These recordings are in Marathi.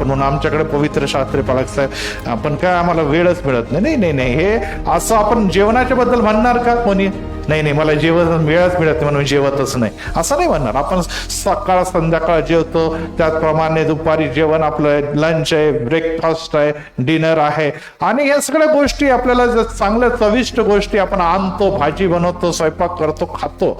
म्हणून आमच्याकडे पवित्र शास्त्रे पालक साहेब पण काय आम्हाला वेळच मिळत नाही. नाही नाही, हे असं आपण जेवणाच्या बद्दल म्हणणार का कोणी? नाही नाही, मला जेवण वेळच मिळत नाही म्हणून जेवतच नाही असं नाही म्हणणार. आपण सकाळ संध्याकाळ जेवतो, त्याचप्रमाणे दुपारी जेवण आपलं लंच आहे, ब्रेकफास्ट आहे, डिनर आहे, आणि या सगळ्या गोष्टी आपल्याला चांगल्या चविष्ट गोष्टी आपण आणतो, भाजी बनवतो, स्वयंपाक करतो, खातो,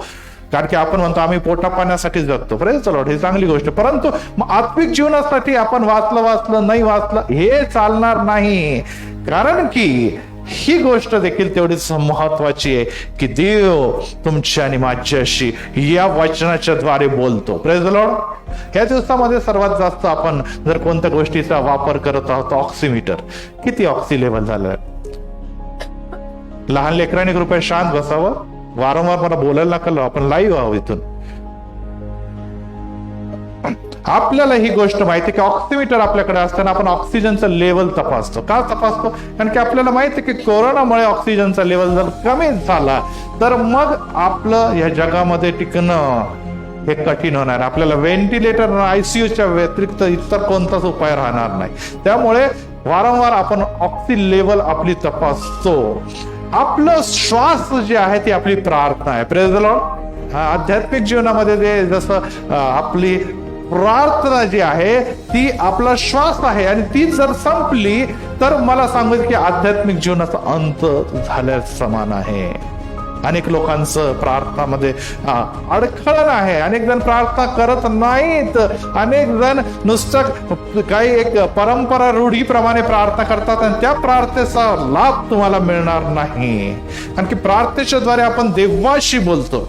कारण की आपण म्हणतो आम्ही पोटा पाण्यासाठी जगतो. प्रेज द लॉर्ड, ही चांगली गोष्ट. परंतु आत्मिक जीवनासाठी आपण वाचलं नाही वाचलं हे चालणार नाही, कारण की ही गोष्ट देखील तेवढीच महत्वाची आहे की देव तुमच्या आणि माझ्याशी या वचनाच्या द्वारे बोलतो. Praise the Lord. या दिवसामध्ये सर्वात जास्त आपण जर कोणत्या गोष्टीचा वापर करत आहोत, ऑक्सिमीटर. किती ऑक्सी लेवल झालं? लहान लेकरांनी कृपया शांत बसावं, वारंवार मला बोलायला नका, आपण लाईव्ह आहोत इथून. आपल्याला ही गोष्ट माहिती की ऑक्सिमीटर आपल्याकडे असताना आपण ऑक्सिजनचं लेवल तपासतो. का तपासतो? कारण की आपल्याला माहिती की कोरोनामुळे ऑक्सिजनचा लेवल जर कमी झाला तर मग आपलं या जगामध्ये टिकणं हे कठीण होणार. आपल्याला व्हेंटिलेटर, आयसीयूच्या व्यतिरिक्त इतर कोणताच उपाय राहणार नाही. त्यामुळे वारंवार आपण ऑक्सी लेवल आपली तपासतो. आपलं श्वास जे आहे ती आपली प्रार्थना आहे. Praise the Lord. आध्यात्मिक जीवनामध्ये जे जसं आपली प्रार्थना जी आहे ती आपला श्वास आहे, आणि ती जर संपली तर मला सांगू की आध्यात्मिक जीवनाचा अंत झाल्यास समान आहे. अनेक लोकांचं प्रार्थनामध्ये अडखळण आहे. अनेक जण प्रार्थना करत नाहीत. अनेक जण नुसतं काही एक परंपरा रूढीप्रमाणे प्रार्थना करतात, आणि त्या प्रार्थनेचा लाभ तुम्हाला मिळणार नाही. कारण की प्रार्थनेच्या द्वारे आपण देवाशी बोलतो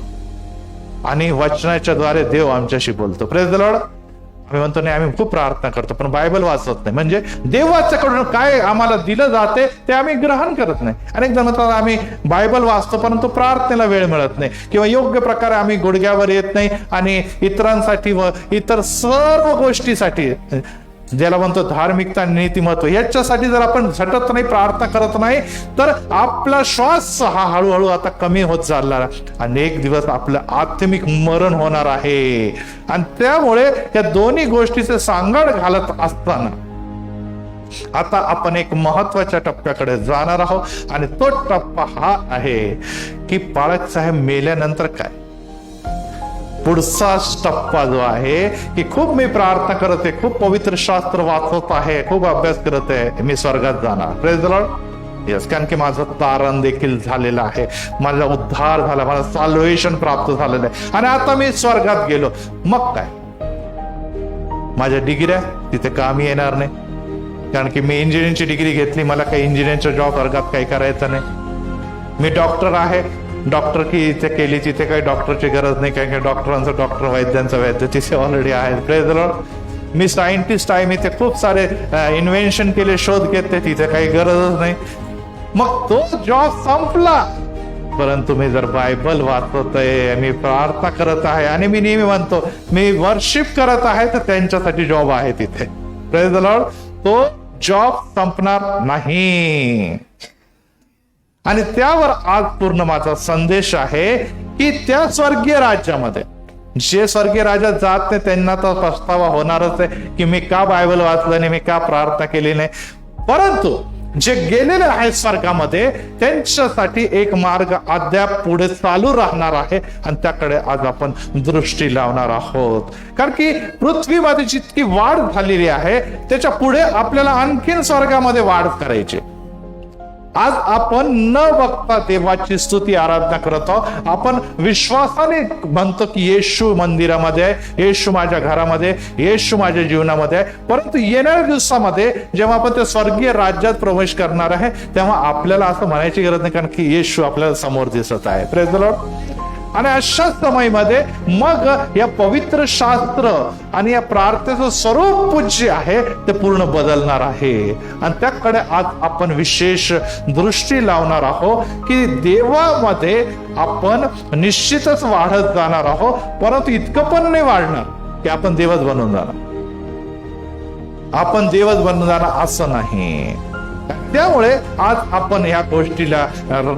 आणि वचनाच्या द्वारे देव आमच्याशी बोलतो. Praise the Lord. आम्ही म्हणतो नाही आम्ही खूप प्रार्थना करतो पण बायबल वाचत नाही, म्हणजे देवाच्याकडून काय आम्हाला दिलं जाते ते आम्ही ग्रहण करत नाही. अनेक जण म्हणतात आम्ही बायबल वाचतो परंतु प्रार्थनेला वेळ मिळत नाही, किंवा योग्य प्रकारे आम्ही गुडघ्यावर येत नाही, आणि इतरांसाठी व इतर सर्व गोष्टीसाठी, ज्याला म्हणतो धार्मिकता, नीतिमत्व, याच्यासाठी जर आपण झटत नाही, प्रार्थना करत नाही, तर आपला श्वास हा हळूहळू आता कमी होत चालला, आणि एक दिवस आपलं आत्मिक मरण होणार आहे. आणि त्यामुळे या दोन्ही गोष्टीचे सांगड घालत असताना आता आपण एक महत्वाच्या टप्प्याकडे जाणार आहोत, आणि तो टप्पा हा आहे की पाळक साहेब मेल्यानंतर काय. पुढचा टप्पा जो आहे की खूप मी प्रार्थना करत आहे, खूप पवित्र शास्त्र वाचत आहे, खूप अभ्यास करत आहे, मी स्वर्गात जाणार. Praise the Lord. यस, कारण की माझं तारण देखील झालेलं आहे, माझा उद्धार झाला, मला सॅल्वेशन प्राप्त झालेलं आहे, आणि आता मी स्वर्गात गेलो. मग काय? माझ्या डिग्र्या तिथे कामी येणार नाही, कारण की मी इंजिनिअरिंगची डिग्री घेतली, मला काही इंजिनिअरिंगचा जॉब वर्गात काही करायचं नाही. मी डॉक्टर आहे, डॉक्टर की इथे केली, तिथे काही डॉक्टरची गरज नाही, काही डॉक्टरांचं डॉक्टर, वैद्यांचं वैद्य तिथे ऑलरेडी आहे. Praise the Lord. Me scientist आहे, मी ते खूप सारे इन्व्हेन्शन केले, शोध घेतले, तिथे काही गरजच नाही. मग तो जॉब संपला. परंतु मी जर बायबल वाचत आहे, मी प्रार्थना करत आहे, आणि मी नेहमी म्हणतो मी वर्शिप करत आहे, तर त्यांच्यासाठी जॉब आहे तिथे. Praise the Lord. तो जॉब संपणार नाही. आणि त्यावर आज पूर्ण माझा संदेश आहे की त्या स्वर्गीय राज्यामध्ये जे स्वर्गीय राज्यात जात नाही त्यांना तर पछतावा होणारच आहे की मी का बायबल वाचलं नाही, मी का प्रार्थना केली नाही. परंतु जे गेलेले आहेत स्वर्गामध्ये त्यांच्यासाठी एक मार्ग अद्याप पुढे चालू राहणार आहे, आणि त्याकडे आज आपण दृष्टी लावणार आहोत. कारण की पृथ्वीमध्ये जितकी वाढ झालेली आहे त्याच्या पुढे आपल्याला आणखीन स्वर्गामध्ये वाढ करायची. आज आपण न बघता देवाची स्तुती आराधना करत आहोत. आपण विश्वासाने म्हणतो की येशू मंदिरामध्ये आहे, येशू माझ्या घरामध्ये, येशू माझ्या जीवनामध्ये आहे. परंतु येणाऱ्या दिवसामध्ये जेव्हा आपण त्या स्वर्गीय राज्यात प्रवेश करणार आहे तेव्हा आपल्याला असं म्हणायची गरज नाही, कारण की येशू आपल्याला समोर दिसत आहे. Praise the Lord. आणि अशा समयमध्ये मग या पवित्र शास्त्र आणि या प्रार्थनेचं स्वरूप जे आहे ते पूर्ण बदलणार आहे, आणि त्याकडे आज आपण विशेष दृष्टी लावणार आहोत की देवामध्ये आपण निश्चितच वाढत जाणार आहोत, परंतु इतकं पण नाही वाढणार की आपण देवच बनून जाणार. आपण देवच बनून जाणार असं नाही. त्यामुळे आज आपण या गोष्टीला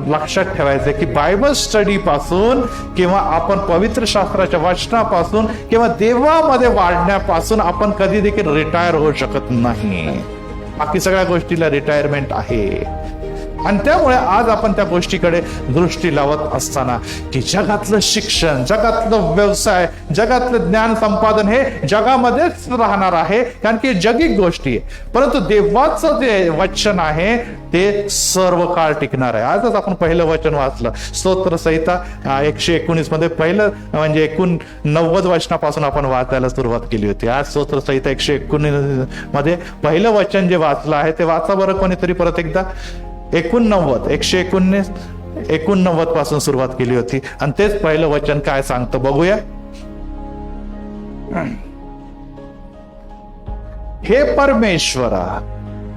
लक्षात ठेवायचं की बायबल स्टडी पासून किंवा आपण पवित्र शास्त्राच्या वाचनापासून किंवा देवामध्ये वाढण्यापासून आपण कधी देखील रिटायर होऊ शकत नाही. बाकी सगळ्या गोष्टीला रिटायरमेंट आहे. आणि त्यामुळे आज आपण त्या गोष्टीकडे दृष्टी लावत असताना की जगातलं शिक्षण, जगातलं व्यवसाय, जगातलं ज्ञान संपादन हे जगामध्येच राहणार आहे, कारण की जगिक गोष्टी आहे. परंतु देवाचं जे वचन आहे ते सर्व काळ टिकणार आहे. आजच आपण पहिलं वचन वाचलं, स्तोत्र संहिता 119 मध्ये पहिलं म्हणजे 89 वचनापासून आपण वाचायला सुरुवात केली होती. आज स्तोत्र संहिता 119 मध्ये पहिलं वचन जे वाचलं आहे ते वाचा बरं कोणीतरी परत एकदा. 189 पासून सुरुवात केली होती आणि तेच पहिलं वचन काय सांगतं बघूया. हे परमेश्वरा,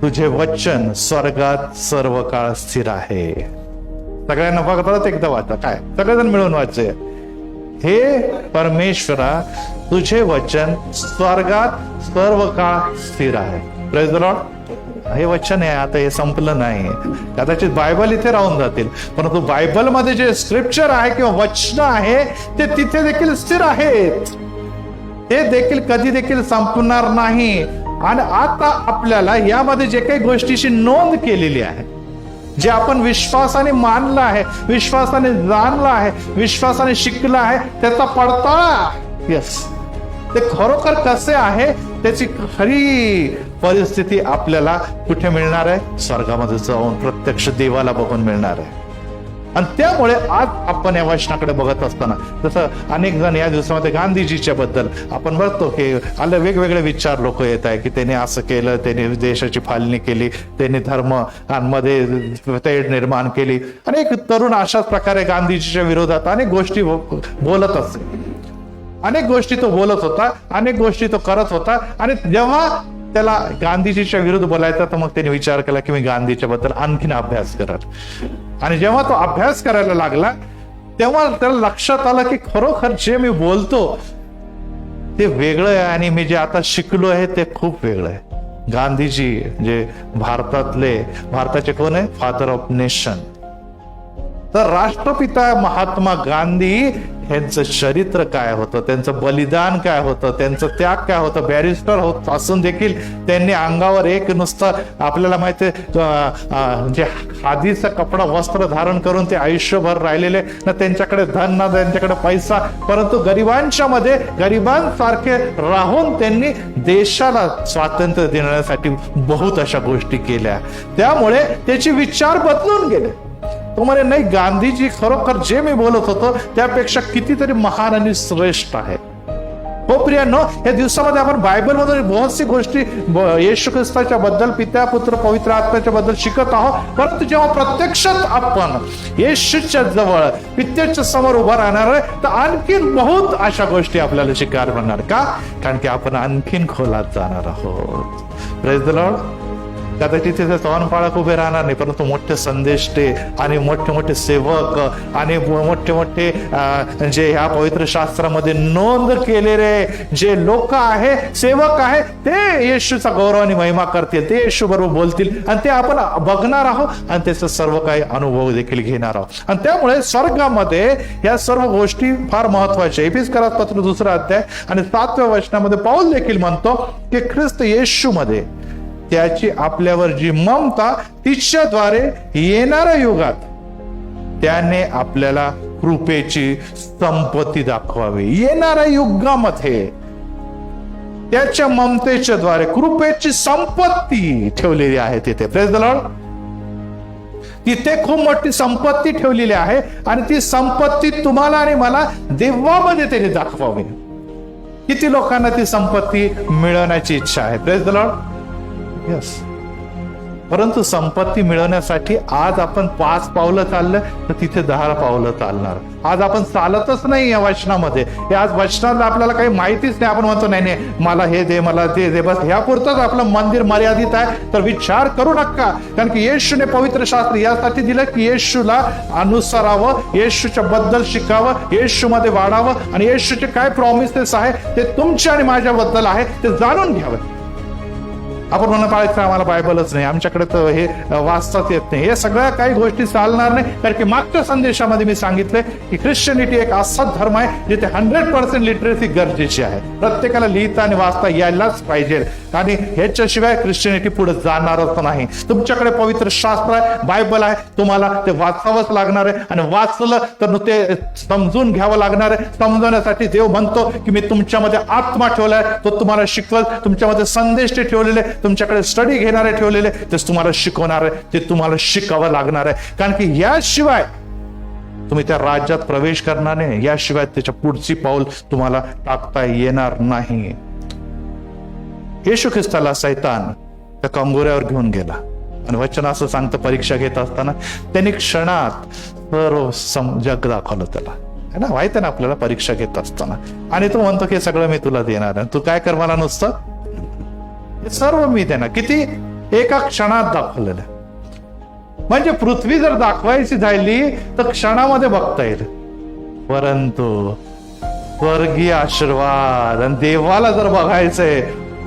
तुझे वचन स्वर्गात सर्व काळ स्थिर आहे. सगळ्यांना परत एकदा वाचा, काय सगळेजण मिळून वाचूया. हे परमेश्वरा, तुझे वचन स्वर्गात सर्व काळ स्थिर आहे. Praise the Lord. हे वचन आहे, आता हे संपलं नाही. कदाचित बायबल इथे राहून जातील, परंतु बायबलमध्ये जे स्क्रिप्चर आहे किंवा वचन आहे ते तिथे देखील स्थिर आहेत. ते देखील कधी देखील संपणार नाही. आणि आता आपल्याला यामध्ये जे काही गोष्टीची नोंद केलेली आहे, जे आपण विश्वासाने मानलं आहे, विश्वासाने जाणलं आहे, विश्वासाने शिकलं आहे, त्याचा पडताळा यस ते खरोखर कसे आहे त्याची खरी परिस्थिती आपल्याला कुठे मिळणार आहे? स्वर्गामध्ये जाऊन प्रत्यक्ष देवाला बघून मिळणार आहे. आणि त्यामुळे आज आपण या वचनाकडे बघत असताना, जसं अनेक जण या दिवसामध्ये गांधीजीच्या बद्दल आपण बघतो की आले वेगवेगळे विचार लोक येत आहे की त्याने असं केलं, त्याने देशाची फाळणी केली, त्याने धर्मांमध्ये तेढ निर्माण केली. अनेक तरुण अशाच प्रकारे गांधीजीच्या विरोधात अनेक गोष्टी बोलत असते. अनेक गोष्टी तो बोलत होता, अनेक गोष्टी तो करत होता. आणि जेव्हा त्याला गांधीजीच्या विरुद्ध बोलायचा तर मग त्याने विचार केला की मी गांधीच्या बद्दल आणखीन अभ्यास करेल. आणि जेव्हा तो अभ्यास करायला लागला तेव्हा त्याला लक्षात आलं की खरोखर जे मी बोलतो ते वेगळं आहे आणि मी जे आता शिकलो आहे ते खूप वेगळं आहे. गांधीजी जे भारताचे कोण आहे? Father of nation. तर राष्ट्रपिता महात्मा गांधी यांचं चरित्र काय होतं, त्यांचं बलिदान काय होतं, त्यांचं त्याग काय होतं. बॅरिस्टर होत असून देखील त्यांनी अंगावर एक नुसतं आपल्याला माहिती आहे जे खादीचा कपडा वस्त्र धारण करून ते आयुष्यभर राहिलेले ना, त्यांच्याकडे धन ना त्यांच्याकडे पैसा, परंतु गरिबांच्या मध्ये गरिबांसारखे राहून त्यांनी देशाला स्वातंत्र्य देण्यासाठी बहुत अशा गोष्टी केल्या. त्यामुळे त्याचे विचार बदलून गेले. तो म्हणे नाही, गांधीजी खरोखर जे मी बोलत होतो त्यापेक्षा कितीतरी महान आणि श्रेष्ठ आहे. हो प्रियांनो, या दिवसामध्ये आपण बायबल मधून बहुतशी गोष्टी येशू ख्रिस्ताच्या बद्दल, पिता पुत्र पवित्र आत्म्याच्या बद्दल शिकत आहोत. परंतु जेव्हा प्रत्यक्षात आपण येशूच्या जवळ पित्याच्या समोर उभा राहणार आहे तर आणखीन बहुत अशा गोष्टी आपल्याला शिकायला मिळणार. का? कारण की आपण आणखीन खोलात जाणार आहोत. Praise the Lord. कदाचित तिथे पाळक उभे राहणार नाही, परंतु मोठे संदेष्टे आणि मोठे मोठे सेवक आणि मोठे मोठे जे ह्या पवित्र शास्त्रामध्ये नोंद केलेले जे लोक आहे, सेवक आहे, ते येशूचा गौरव आणि महिमा करतील, ते येशू बरोबर बोलतील आणि ते आपण बघणार आहोत आणि त्याचा सर्व काही अनुभव देखील घेणार आहोत. आणि त्यामुळे स्वर्गामध्ये या सर्व गोष्टी फार महत्वाच्या. एफिसकरास पत्र 2 अध्याय आणि 7व्या वचनामध्ये पाऊल देखील म्हणतो की ख्रिस्त येशूमध्ये त्याची आपल्यावर जी ममता, तिच्याद्वारे येणाऱ्या युगात त्याने आपल्याला कृपेची संपत्ती दाखवावी. येणाऱ्या युगामध्ये त्याच्या ममतेच्या द्वारे कृपेची संपत्ती ठेवलेली आहे तिथे. Praise the Lord. तिथे खूप मोठी संपत्ती ठेवलेली आहे आणि ती संपत्ती तुम्हाला आणि मला देवामध्ये त्याने दाखवावी. किती लोकांना ती संपत्ती मिळवण्याची इच्छा आहे? Praise the Lord. यस. परंतु संपत्ती मिळवण्यासाठी आज आपण 5 पावलं चाललं तर तिथे 10 पावलं चालणार. आज आपण चालतच नाही या वचनामध्ये. आज वचनाला आपल्याला काही माहितीच नाही. आपण म्हणतो नाही नाही मला हे दे, मला ते दे, बस ह्या पुरतच आपलं मंदिर मर्यादित आहे. तर विचार करू नका, कारण की येशूने पवित्र शास्त्र यासाठी दिलं की येशूला अनुसरावं, येशूच्या बद्दल शिकावं, येशूमध्ये वाढावं आणि येशूचे काय प्रॉमिसेस आहे ते तुमच्या आणि माझ्याबद्दल आहे ते जाणून घ्यावं. आपण म्हणून पाहायचं आम्हाला बायबलच नाही, आमच्याकडे तर हे वाचताच येत नाही, हे सगळ्या काही गोष्टी चालणार नाही. कारण की मागच्या संदेशामध्ये मी सांगितलंय की ख्रिश्चनिटी एक असा धर्म आहे जिथे 100% लिटरसी गरजेची आहे. प्रत्येकाला लिहिता आणि वाचता यायलाच पाहिजे आणि ह्याच्याशिवाय ख्रिश्चनिटी पुढे जाणारच नाही. तुमच्याकडे पवित्र शास्त्र आहे, बायबल आहे, तुम्हाला ते वाचावंच लागणार आहे आणि वाचलं तर ते समजून घ्यावं लागणार आहे. समजवण्यासाठी देव म्हणतो की मी तुमच्यामध्ये आत्मा ठेवलाय, तो तुम्हाला शिकवल. तुमच्यामध्ये संदेश ते ठेवलेले, तुमच्याकडे स्टडी घेणारे ठेवलेले, तेच तुम्हाला शिकवणार आहे, ते तुम्हाला शिकावं लागणार आहे. कारण की याशिवाय तुम्ही त्या राज्यात प्रवेश करणार नाही, याशिवाय त्याच्या पुढची पाऊल तुम्हाला टाकता येणार नाही. येशू ख्रिस्ताला सैतान त्या कंगोऱ्यावर घेऊन गेला आणि वचन असं सांगतं, परीक्षा घेत असताना त्यांनी क्षणात सर्व जग दाखवलं त्याला, है ना, माहिती ना आपल्याला परीक्षा घेत असताना. आणि तो म्हणतो की सगळं मी तुला देणार आहे, तू काय कर मला नुसतं, हे सर्व मी देणार. किती एका क्षणात दाखवलेलं. म्हणजे पृथ्वी जर दाखवायची झाली तर क्षणामध्ये बघता येईल, परंतु स्वर्गीय आशीर्वाद आणि देवाला जर बघायचंय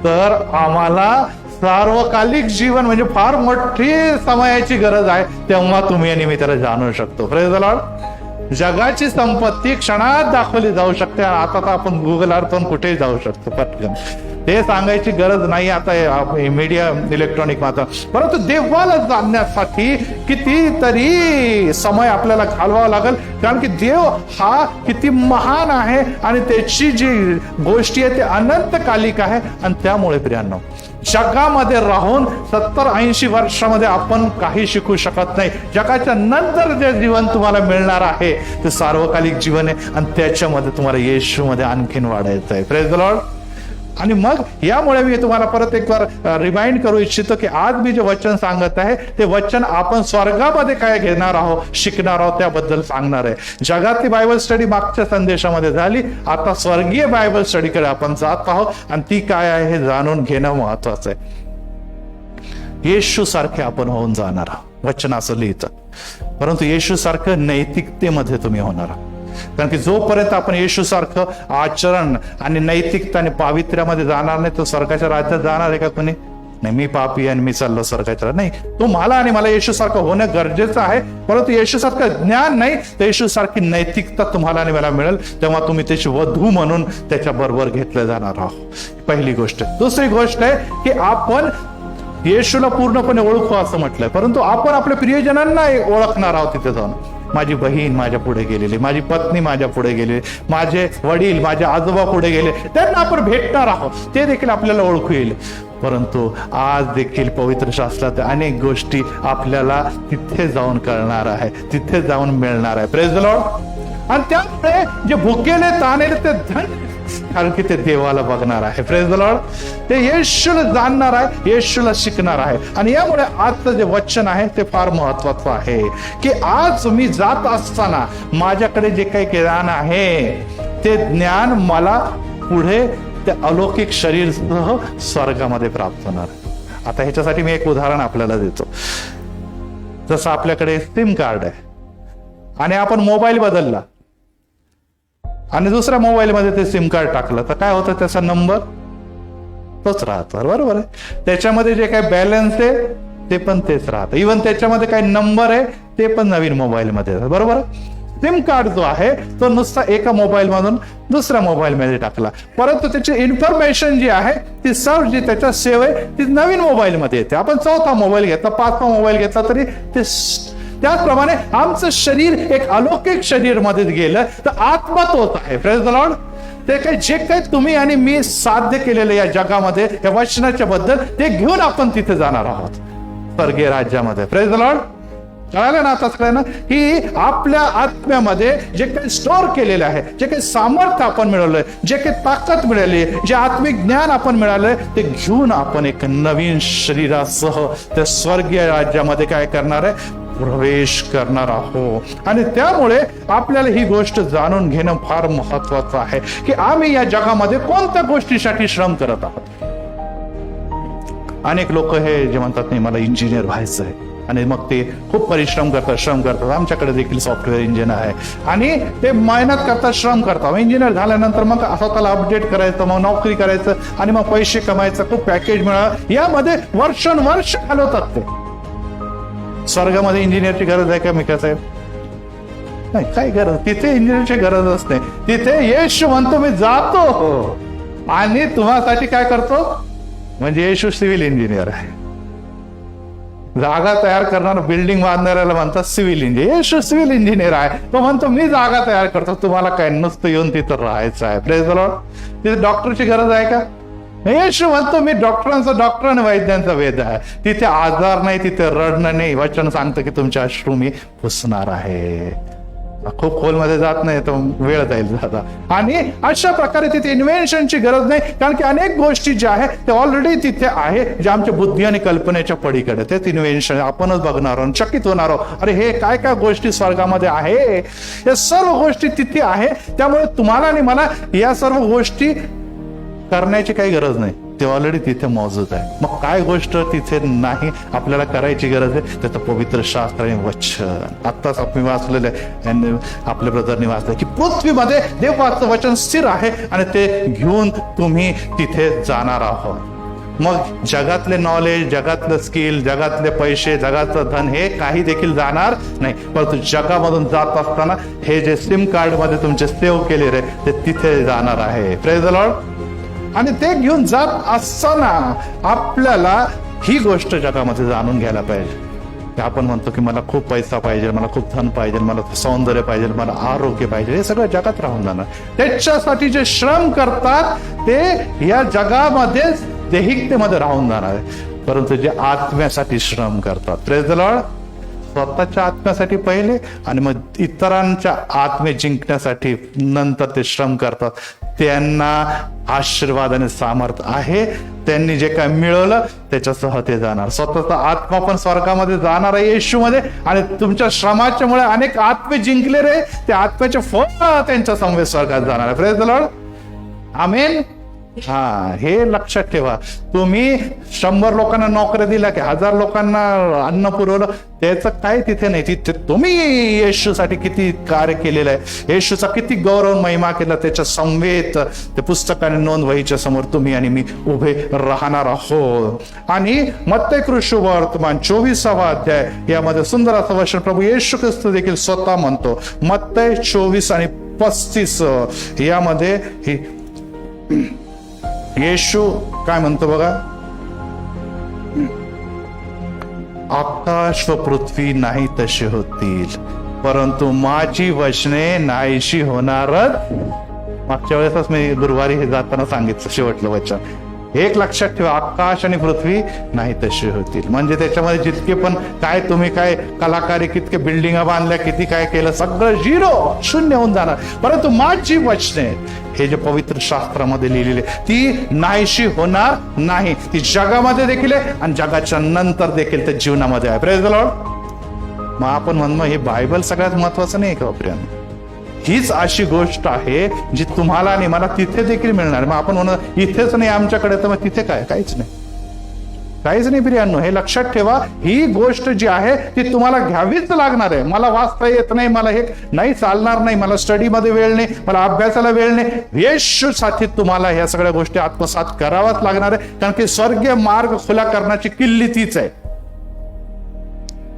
तर आम्हाला सार्वकालिक जीवन म्हणजे फार मोठी समयाची गरज आहे. तेव्हा तुम्ही आणि मी त्याला जाणू शकतो. Praise the Lord. जगाची संपत्ती क्षणात दाखवली जाऊ शकते. आता तर आपण गुगल अर्थून कुठेही जाऊ शकतो पटकन, ते सांगायची गरज नाही आता मीडिया इलेक्ट्रॉनिक मात्र. परंतु देवाला जाणण्यासाठी कितीतरी समय आपल्याला घालवावा लागेल, कारण की देव हा किती महान आहे आणि त्याची जी गोष्टी आहे ते अनंतकालिक आहे. आणि त्यामुळे प्रियांनो, जगामध्ये राहून 70-80 वर्षामध्ये आपण काही शिकू शकत नाही. जगाच्या नंतर जे जीवन तुम्हाला मिळणार आहे ते सार्वकालिक जीवन आहे आणि त्याच्यामध्ये तुम्हाला येशूमध्ये आणखीन वाढायचं आहे. Praise the Lord. आणि मग यामुळे मी तुम्हाला परत एक बार रिमाइंड करू इच्छितो की आज मी जे वचन सांगत आहे ते वचन आपण स्वर्गामध्ये काय घेणार आहोत, शिकणार आहोत, त्याबद्दल सांगणार आहे. जगातली बायबल स्टडी मागच्या संदेशामध्ये झाली, आता स्वर्गीय बायबल स्टडीकडे आपण जात आहोत आणि ती काय आहे हे जाणून घेणं महत्वाचं आहे. येशू सारखे आपण होऊन जाणार आहोत, वचन असं लिहितं. परंतु येशू सारखं नैतिकतेमध्ये तुम्ही होणार आहात. कारण की जोपर्यंत आपण येशू सारखं आचरण आणि नैतिकता आणि पावित्र्यामध्ये जाणार नाही तो स्वर्गाच्या राज्यात जाणार आहे का कोणी? नाही. मी पापी आणि मी चाललो स्वर्गाच्या, नाही. तुम्हाला आणि मला येशू सारखं होणं गरजेचं आहे. परंतु येशू सारखं ज्ञान नाही तर येशू सारखी नैतिकता तुम्हाला आणि मला मिळेल, तेव्हा तुम्ही त्याची वधू म्हणून त्याच्या बरोबर घेतले जाणार आहोत. पहिली गोष्ट. दुसरी गोष्ट आहे की आपण येशूला पूर्णपणे ओळखू असं म्हटलंय, परंतु आपण आपल्या प्रियजनांना ओळखणार आहोत. तिथे जाऊन माझी बहीण माझ्या पुढे गेलेली, माझी पत्नी माझ्या पुढे गेलेली, माझे वडील माझे आजोबा पुढे गेले, त्यांना आपण भेटणार आहोत, ते देखील आपल्याला ओळखू येईल. परंतु आज देखील पवित्र शास्त्रात अनेक गोष्टी आपल्याला तिथे जाऊन कळणार आहे, तिथे जाऊन मिळणार आहे. Praise the Lord. आणि त्यामुळे जे भुकेले ताणेले ते धन्य, कारण की ते देवाला बघणार आहे. Praise the Lord. ते येशूला जाणणार आहे, येशूला शिकणार आहे. आणि यामुळे आजचं जे वचन आहे ते फार महत्वाचं आहे की आज मी जात असताना माझ्याकडे जे काही ज्ञान आहे ते ज्ञान मला पुढे ते अलौकिक शरीरसह स्वर्गामध्ये प्राप्त होणार. आता ह्याच्यासाठी मी एक उदाहरण आपल्याला देतो. जसं आपल्याकडे सिम कार्ड आहे आणि आपण मोबाईल बदलला आणि दुसऱ्या मोबाईल मध्ये ते सिम कार्ड टाकलं तर काय होतं, त्याचा नंबर तोच राहतो, बरोबर आहे. त्याच्यामध्ये जे काही बॅलन्स आहे ते पण तेच राहतं. इव्हन त्याच्यामध्ये काही नंबर आहे ते पण नवीन मोबाईल मध्ये, बरोबर. सिम कार्ड जो आहे तो नुसता एका मोबाईल मधून दुसऱ्या मोबाईल मध्ये टाकला, परंतु त्याची इन्फॉर्मेशन जी आहे ती सर्व जी त्याच्यात सेव आहे ती नवीन मोबाईल मध्ये येते. आपण चौथा मोबाईल घेतला, पाचवा मोबाईल घेतला तरी ते. त्याचप्रमाणे आमचं शरीर एक अलौकिक शरीर मध्ये गेलं तर आत्मा तोच आहे. Praise the Lord. ते काही जे काही तुम्ही आणि मी साध्य केलेलं या जगामध्ये या वचनाच्या बद्दल ते घेऊन आपण तिथे जाणार आहोत स्वर्गीय राज्यामध्ये. Praise the Lord. कळालं ना आता सगळ्यांना की आपल्या आत्म्यामध्ये जे काही स्टोअर केलेले आहे, जे काही सामर्थ्य आपण मिळवलंय, जे काही ताकद मिळाली, जे आत्मिक ज्ञान आपण मिळालंय ते घेऊन आपण एक नवीन शरीरासह त्या स्वर्गीय राज्यामध्ये काय करणार आहे, प्रवेश करणार आहोत. आणि त्यामुळे आपल्याला ही गोष्ट जाणून घेणं फार महत्वाचं आहे की आम्ही या जगामध्ये कोणत्या गोष्टीसाठी श्रम करत आहोत. अनेक लोक हे जे म्हणतात नाही मला इंजिनियर व्हायचं आहे, आणि मग ते खूप परिश्रम करतात, श्रम करतात. आमच्याकडे देखील सॉफ्टवेअर इंजिनियर आहे आणि ते मेहनत करतात, श्रम करतात. इंजिनियर झाल्यानंतर मग स्वतःला अपडेट करायचं, मग नोकरी करायचं आणि मग पैसे कमायचं, खूप पॅकेज मिळावं, यामध्ये वर्षानुवर्ष घालवतात ते. स्वर्गामध्ये इंजिनियरची गरज आहे का मिका साहेब? नाही, काय गरज, तिथे इंजिनियरची गरजच नाही. तिथे येशू म्हणतो मी जातो आणि तुम्हासाठी काय करतो, म्हणजे येशू सिव्हिल इंजिनियर आहे. जागा तयार करणार, बिल्डिंग बांधणाऱ्याला म्हणतात सिव्हिल इंजिनियर. येशू सिव्हिल इंजिनियर आहे, तो म्हणतो मी जागा तयार करतो, तुम्हाला काय नुसतं येऊन तिथं राहायचं आहे. Praise the Lord. तिथे डॉक्टरची गरज आहे का? येशू म्हणतो मी डॉक्टरांचा डॉक्टर आणि वैद्यांचा वेद आहे. तिथे आजार नाही, तिथे रडणं नाही. वचन सांगतं की तुमच्या अश्रू मी पुसणार आहे. खूप खोलमध्ये जात नाही, तो वेळ जाईल दादा. आणि अशा प्रकारे तिथे इन्व्हेन्शनची गरज नाही, कारण की अनेक गोष्टी ज्या आहेत ते ऑलरेडी तिथे आहे, ज्या आमच्या बुद्धी आणि कल्पनेच्या पलीकडे. तेच इन्व्हेन्शन आपणच बघणार आहोत, चकित होणार आहोत. अरे हे काय काय गोष्टी स्वर्गामध्ये आहे, या सर्व गोष्टी तिथे आहे. त्यामुळे तुम्हाला आणि मला या सर्व गोष्टी करण्याची काही गरज नाही, ते ऑलरेडी तिथे मौजूद आहे. मग काय गोष्ट तिथे नाही आपल्याला करायची गरज आहे, त्याचं पवित्र शास्त्र आणि वचन. आत्ताच आपण वाचलेलं आहे, आपल्या ब्रदरने वाचलं की पृथ्वीमध्ये देवाचं वचन स्थिर आहे आणि ते घेऊन तुम्ही तिथे जाणार आहोत. मग जगातले नॉलेज, जगातलं स्किल, जगातले पैसे, जगाचं धन हे काही देखील जाणार नाही. परंतु जगामधून जात असताना हे जे सिम कार्ड मध्ये तुमचे सेव्ह केले रे, ते तिथे जाणार आहे. Praise the Lord. आणि ते घेऊन जात असताना आपल्याला ही गोष्ट जगामध्ये जाणून घ्यायला पाहिजे. आपण म्हणतो की मला खूप पैसा पाहिजे, मला खूप धन पाहिजे, मला सौंदर्य पाहिजे, मला आरोग्य पाहिजे, हे सगळं जगात राहून जाणार. त्याच्यासाठी जे श्रम करतात ते या जगामध्येच देहिकतेमध्ये राहून जाणार आहे. परंतु जे आत्म्यासाठी श्रम करतात, प्रेज द लॉर्ड, स्वतःच्या आत्म्यासाठी पहिले आणि मग इतरांच्या आत्मे जिंकण्यासाठी नंतर ते श्रम करतात, त्यांना आशीर्वाद आणि सामर्थ्य आहे. त्यांनी जे काय मिळवलं त्याच्यासह ते जाणार. स्वतःचा आत्मा पण स्वर्गामध्ये जाणार आहे येशूमध्ये. आणि तुमच्या श्रमाच्यामुळे अनेक आत्मे जिंकले रे, ते आत्म्याचे फळ त्यांच्या समवेत स्वर्गात जाणार आहे. Praise the Lord. आमेन. हा, हे लक्षात ठेवा. तुम्ही 100 लोकांना नोकऱ्या दिल्या की 1000 लोकांना अन्न पुरवलं, त्याचं काय तिथे नाही. तिथे तुम्ही येशूसाठी किती कार्य केलेलं आहे, येशूचा किती गौरव महिमा केला, त्याच्या समवेत ते पुस्तकाने नोंद वहीच्या समोर तुम्ही आणि मी उभे राहणार आहोत. आणि मत्तई कृष्ण वर्तमान 24वा अध्याय यामध्ये सुंदर असं वचन प्रभू येशू ख्रिस्त देखील स्वतः म्हणतो. मत्तई 24 आणि 35 यामध्ये येशू काय म्हणतो बघा, आकाश व पृथ्वी नाही तसे होतील, परंतु माझी वचने नाहीशी होणारच. मागच्या वेळेसच मी गुरुवारी हे जाताना सांगितलं शेवटलं वचन. एक लक्षात ठेवा, आकाश आणि पृथ्वी नाही तसे होतील. म्हणजे त्याच्यामध्ये जितके पण काय तुम्ही काय कलाकारी, कितके बिल्डिंगा बांधल्या, किती काय केलं, सगळं 0 शून्य होऊन जाणार. परंतु माझी वचने, हे जे पवित्र शास्त्रामध्ये लिहिलेले, ती नाहीशी होणार नाही. ती जगामध्ये देखील आहे आणि जगाच्या नंतर देखील त्या जीवनामध्ये आहे. Praise the Lord. मग आपण म्हणतो हे बायबल सगळ्यात महत्वाचं नाही का प्रियानो? हीच अशी गोष्ट आहे जी तुम्हाला आणि मला तिथे देखील मिळणार. मग आपण म्हणतो इथेच नाही आमच्याकडे, तर मग तिथे काय? काहीच नाही, काहीच नाही प्रियांनो. हे लक्षात ठेवा, ही गोष्ट जी आहे ती तुम्हाला घ्यावीच लागणार आहे. मला वाचता येत नाही, मला हे नाही चालणार नाही, मला स्टडीमध्ये वेळ नाही, मला अभ्यासाला वेळ नाही. येशूसाठी तुम्हाला ह्या सगळ्या गोष्टी आत्मसात करावाच लागणार आहे, कारण की स्वर्गीय मार्ग खुला करण्याची किल्ली तीच आहे.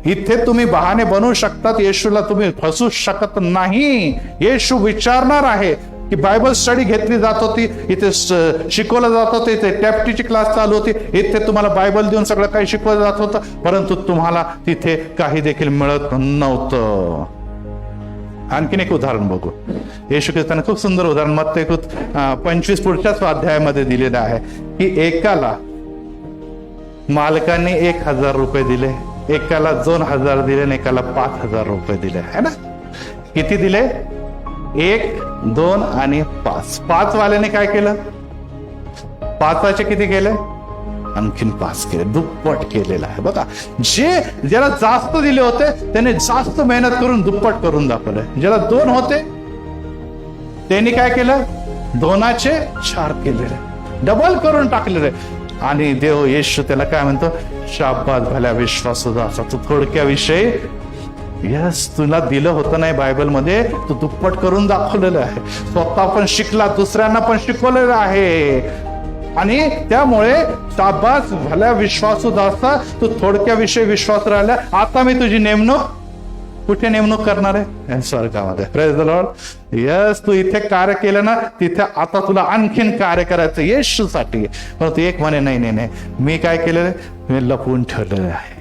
इथे तुम्ही बहाणे बनवू शकतात, येशूला तुम्ही फसू शकत नाही. येशू विचारणार आहे की बायबल स्टडी घेतली जात होती, इथे शिकवलं जात होतं, इथे टॅप्टीची क्लास चालू होती, इथे तुम्हाला बायबल देऊन सगळं काही शिकवलं जात होतं, परंतु तुम्हाला तिथे काही देखील मिळत नव्हतं. आणखीन एक उदाहरण बघू. येशू ख्रिस्ताने खूप सुंदर उदाहरण मत्तई 25 पुढच्याच अध्यायामध्ये दिलेलं आहे की एकाला मालकाने 1000 रुपये दिले, एकाला 2000 दिले आणि एकाला 5000 रुपये दिले, है ना? किती दिले? 1, 2 आणि 5. 5 वाल्याने काय केलं? 5चे किती केले? आणखीन 5 केले, दुप्पट केलेलं आहे. बघा, ज्याला जास्त दिले होते त्याने जास्त मेहनत करून दुप्पट करून दाखवलं. ज्याला 2 होते त्यांनी काय केलं? 2चे 4 केलेले, डबल करून टाकलेले. आणि देव येशू त्याला काय म्हणतो, शाबास भल्या विश्वासू दासा, तू थोडक्याविषयी यस, तुला दिलं होतं नाही बायबलमध्ये, तू दुप्पट करून दाखवलेलं आहे. स्वतः पण शिकला, दुसऱ्यांना पण शिकवलेलं आहे. आणि त्यामुळे शाबास भल्या विश्वासू दासा, तू थोडक्याविषयी विश्वास राहिला. आता मी तुझी नेमणूक कुठे नेमणूक करणार आहे? स्वर्गामध्ये. Praise the Lord. यस, तू इथे कार्य केलं ना, तिथे आता तुला आणखीन कार्य करायचं येशूसाठी. परंतु एक म्हणे, नाही नाही नाही, मी काय केलेलं, मी लपवून ठेवलेलं आहे.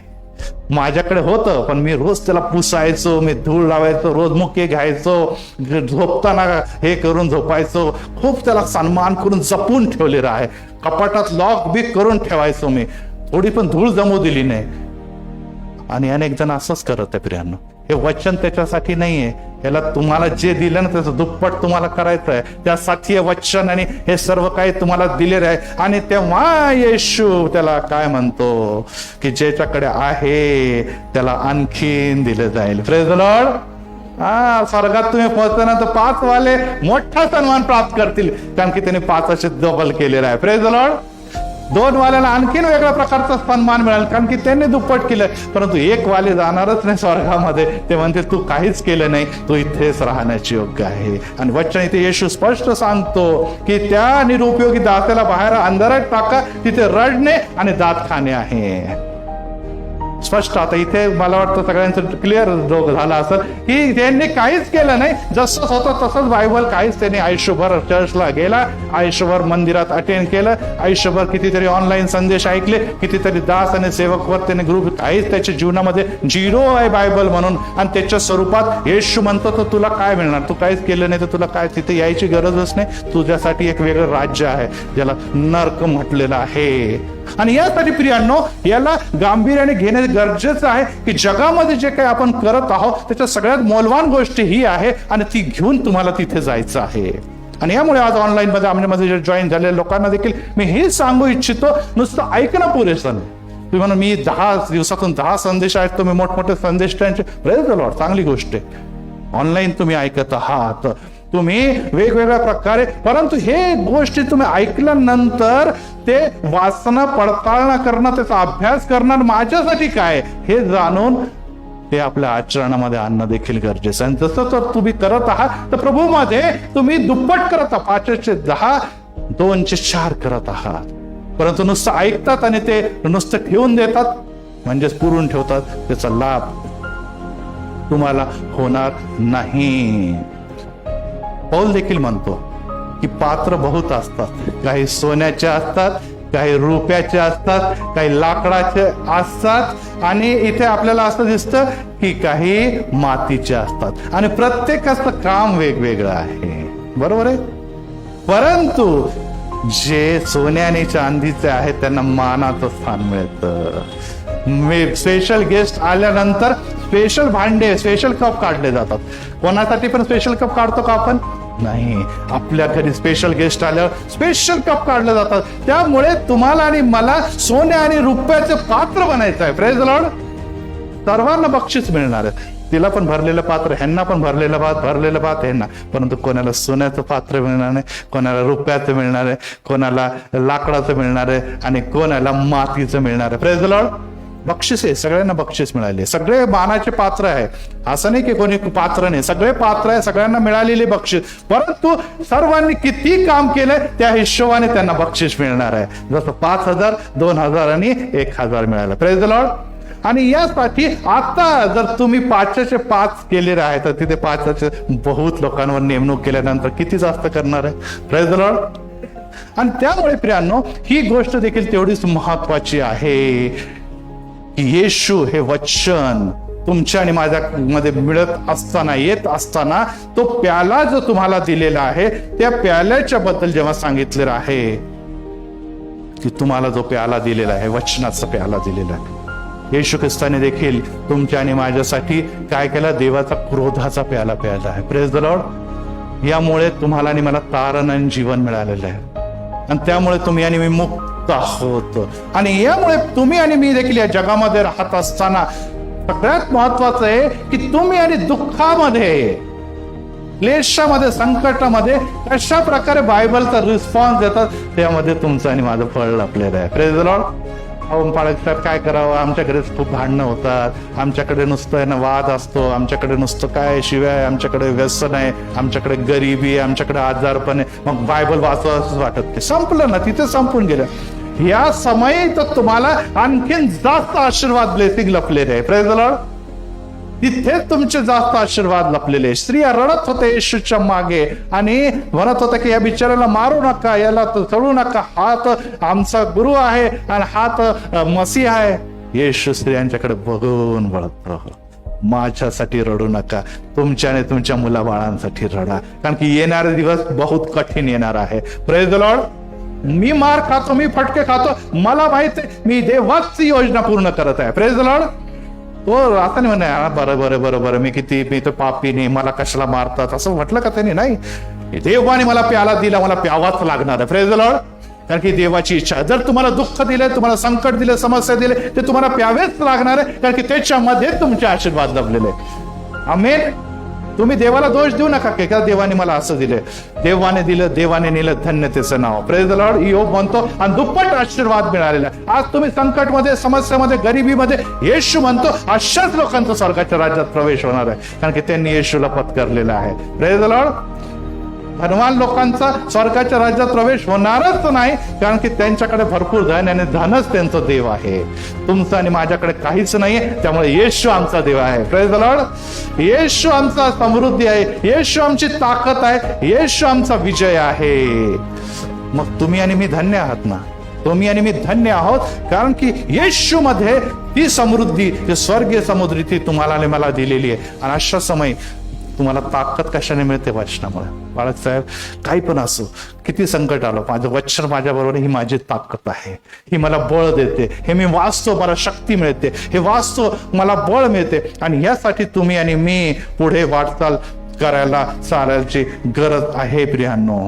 माझ्याकडे होतं, पण मी रोज त्याला पुसायचो, मी धूळ लावायचो, रोज मुके घ्यायचो, झोपताना हे करून झोपायचो, खूप त्याला सन्मान करून जपून ठेवलेलं आहे. कपाटात लॉक बिक करून ठेवायचो मी, थोडी पण धूळ जमू दिली नाही. आणि अनेक जण असंच करत आहे प्रियांनो. हे वचन त्याच्यासाठी नाहीये, याला तुम्हाला जे दिलं ना त्याचं दुप्पट तुम्हाला करायचं आहे. त्यासाठी हे वचन आणि हे सर्व काही तुम्हाला दिलेलं आहे. आणि तेव्हा येशू त्याला काय म्हणतो की ज्याच्याकडे आहे त्याला आणखीन दिलं जाईल. Praise the Lord. स्वर्गात तुम्ही पोहोचताना तर 5 वाले मोठा सन्मान प्राप्त करतील, कारण की त्यांनी 5 डबल केलेलं आहे. Praise the Lord. 2 वाल्याला आणखीन वेगळ्या प्रकारचा सन्मान मिळाला, कारण की त्यांनी दुप्पट केलं. परंतु 1 वाले जाणारच नाही स्वर्गामध्ये. ते म्हणते तू काहीच केलं नाही, तू इथेच राहण्याची योग्य आहे. आणि वचन इथे येशू स्पष्ट सांगतो की त्या निरुपयोगी दासाला बाहेर अंधारात टाका, तिथे रडणे आणि दात खाणे आहे. स्पष्ट. आता इथे मला वाटतं सगळ्यांचं क्लिअर झालं असेल की त्यांनी काहीच केलं नाही, जसं होतं तसंच बायबल. काहीच त्यांनी आयुष्यभर चर्चला गेला, आयुष्यभर मंदिरात अटेंड केलं, आयुष्यभर कितीतरी ऑनलाईन संदेश ऐकले, कितीतरी दास आणि सेवकवर त्याने ग्रुप, काहीच त्याच्या जीवनामध्ये झिरो आहे बायबल म्हणून. आणि त्याच्या स्वरूपात येशू म्हणतो तर तुला काय मिळणार, तू काहीच केलं नाही तर तुला काय, तिथे यायची गरजच नाही. तुझ्यासाठी एक वेगळं राज्य आहे ज्याला नरक म्हटलेलं आहे. आणि यासाठी प्रियांनो याला गांभीर्याने घेणे गरजेचं आहे की जगामध्ये जे काही आपण करत आहोत त्याच्या सगळ्यात मौल्यवान गोष्ट ही आहे, आणि ती घेऊन तुम्हाला तिथे जायचं आहे. आणि यामुळे आज ऑनलाईन मध्ये आमच्यामध्ये जे जॉईन झालेल्या लोकांना देखील मी हे सांगू इच्छितो, नुसतं ऐकणं पुरेसं नाही. तुम्ही म्हणून मी 10 दिवसातून 10 संदेश आहेत, तुम्ही मोठमोठे संदेश त्यांचे, प्रेज द लॉर्ड, चांगली गोष्ट आहे. ऑनलाईन तुम्ही ऐकत आहात, तुम्ही वेगवेगळ्या प्रकारे, परंतु हे गोष्टी तुम्ही ऐकल्यानंतर ते वाचणं, पडताळणं करणं, त्याचा अभ्यास करणं, माझ्यासाठी काय हे जाणून ते आपल्या आचरणामध्ये आणणं देखील गरजेचं आहे. जसं तर तुम्ही करत आहात तर प्रभूमध्ये तुम्ही दुप्पट करत आहात. 510 204 करत आहात. परंतु नुसतं ऐकतात आणि ते नुसतं ठेवून देतात, म्हणजेच पुरून ठेवतात, त्याचा लाभ तुम्हाला होणार नाही. पौल देखील म्हणतो की पात्र बहुत असतात, काही सोन्याचे असतात, काही रुपयाचे असतात, काही लाकडाचे असतात, आणि इथे आपल्याला असं दिसतं की काही मातीचे असतात. आणि प्रत्येकाचं काम वेगवेगळं आहे, बरोबर आहे. परंतु जे सोने आणि चांदीचे आहेत त्यांना मानाचं स्थान मिळतं. स्पेशल गेस्ट आल्यानंतर स्पेशल भांडे, स्पेशल कप काढले जातात. कोणासाठी पण स्पेशल कप काढतो का आपण? नाही. आपल्या घरी स्पेशल गेस्ट आल्यावर स्पेशल कप काढले जातात. त्यामुळे तुम्हाला आणि मला सोने आणि रुपयाचे पात्र बनायचं आहे. Praise the Lord. सर्वांना बक्षीस मिळणार आहे. तिला पण भरलेलं पात्र, ह्यांना पण भरलेलं भात ह्यांना. परंतु कोणाला सोन्याचं पात्र मिळणार नाही, कोणाला रुपयाचं मिळणार आहे, कोणाला लाकडाचं मिळणार आहे, आणि कोणाला मातीचं मिळणार आहे. Praise the Lord. बक्षीस आहे, सगळ्यांना बक्षीस मिळाले. सगळे मानाचे पात्र आहे, असं नाही की कोणी पात्र नाही, सगळे पात्र आहे, सगळ्यांना मिळालेले बक्षीस. परंतु सर्वांनी किती काम केलंय त्या हिशोबाने त्यांना बक्षीस मिळणार आहे. जसं 5,000, 2,000 आणि 1,000 मिळालं. Praise the Lord. आणि यासाठी आता जर तुम्ही 5चे 5 केलेले आहे तर तिथे 5चे बहुत लोकांवर नेमणूक केल्यानंतर किती जास्त करणार आहे. Praise the Lord. आणि त्यामुळे प्रियांनो ही गोष्ट देखील तेवढीच महत्वाची आहे की येशू हे वचन तुमच्या आणि माझ्या मध्ये मिळत असताना, येत असताना, तो प्याला जो तुम्हाला दिलेला आहे त्या प्याल्याच्या बद्दल जेव्हा सांगितलेलं आहे की तुम्हाला जो प्याला दिलेला आहे, वचनाचा प्याला दिलेला आहे, येशू ख्रिस्ताने देखील तुमच्या आणि माझ्यासाठी काय केलं? देवाचा क्रोधाचा प्याला प्यायला आहे. Praise the Lord. यामुळे तुम्हाला आणि मला तारण आणि जीवन मिळालेलं आहे, आणि त्यामुळे तुम्ही आणि मी मुक्त आहोत. आणि यामुळे तुम्ही आणि मी देखील या जगामध्ये राहत असताना सगळ्यात महत्वाचं आहे की तुम्ही आणि दुःखामध्ये क्लेशामध्ये, संकटामध्ये कशा प्रकारे बायबलचा रिस्पॉन्स देतात, त्यामध्ये तुमचं आणि माझं फळ लपलेलं आहे. Praise the Lord. अहो पाळकसाहेब काय करावं, आमच्याकडे खूप भांडणं होतात, आमच्याकडे नुसतं ना वाद असतो, आमच्याकडे नुसतं काय शिवाय, आमच्याकडे व्यसन आहे, आमच्याकडे गरिबी आहे, आमच्याकडे आजारपण आहे, मग बायबल वाचवा असंच वाटत. ते संपलं ना, तिथे संपून गेलं. या समयी तर तुम्हाला आणखीन जास्त आशीर्वाद, ब्लेसिंग लपलेले आहे. Praise the Lord. तिथेच तुमचे जास्त आशीर्वाद लपलेले. स्त्रिया रडत होते येशूच्या मागे आणि म्हणत होता की या बिचाऱ्याला मारू नका, याला चढू नका, हा तर आमचा गुरु आहे आणि हा तर मसीह आहे. येशू स्त्रियांच्याकडे बघून बोलतो, माझ्यासाठी रडू नका, तुमच्या आणि तुमच्या मुलाबाळांसाठी रडा, कारण की येणारे दिवस बहुत कठीण येणार आहे. Praise the Lord. मी मार खातो, मी फटके खातो, मला माहित आहे मी देवाची योजना पूर्ण करत आहे. Praise the Lord. तो आता नाही म्हणे बरं मी तर पापी नाही, मला कशाला मारतात असं म्हटलं का त्यांनी? नाही, देवाने मला प्याला दिला, मला प्यावाच लागणार आहे. Praise the Lord. कारण की देवाची इच्छा, जर तुम्हाला दुःख दिले, तुम्हाला संकट दिले, समस्या दिले, ते तुम्हाला प्यावेच लागणार आहे, कारण की त्याच्यामध्ये तुमचे आशीर्वाद लपलेले. आमेन. तुम्ही देवाला दोष देऊ नका की देवाने मला असं दिले. देवाने दिलं, देवाने नेलं, धन्यतेचं नाव. Praise the Lord. योग म्हणतो आणि दुप्पट आशीर्वाद मिळालेला. आज तुम्ही संकटमध्ये, समस्यामध्ये, गरिबीमध्ये, येशू म्हणतो अशाच लोकांचा स्वर्गाच्या राज्यात प्रवेश होणार आहे, कारण की त्यांनी येशूला पत्करलेला आहे. Praise the Lord. धनवान लोकांचा स्वर्गाच्या राज्यात प्रवेश होणारच नाही, कारण की त्यांच्याकडे भरपूर धन आणि धनच त्यांचं देव आहे. तुमचं आणि माझ्याकडे काहीच नाहीये, त्यामुळे येशू आमचा देव आहे. Praise the Lord. येशू आमचा समृद्धी आहे, येशू आमची ताकद आहे, येशू आमचा विजय आहे. मग तुम्ही आणि मी धन्य आहात ना. तुम्ही आणि मी धन्य आहोत, कारण की येशू मध्ये ती समृद्धी, ती स्वर्गीय समृद्धी ती तुम्हाला आणि मला दिलेली आहे. आणि अशा समय तुम्हाला ताकद कशाने मिळते? वचनामुळे. बाळासाहेब काही पण असो, किती संकट आलं, माझं वचन माझ्या बरोबर, ही माझी ताकद आहे, ही मला बळ देते, हे मी वाचतो मला शक्ती मिळते, हे वाचतो मला बळ मिळते. आणि यासाठी तुम्ही आणि मी पुढे वाटचाल करायला चालायची गरज आहे प्रियांनो.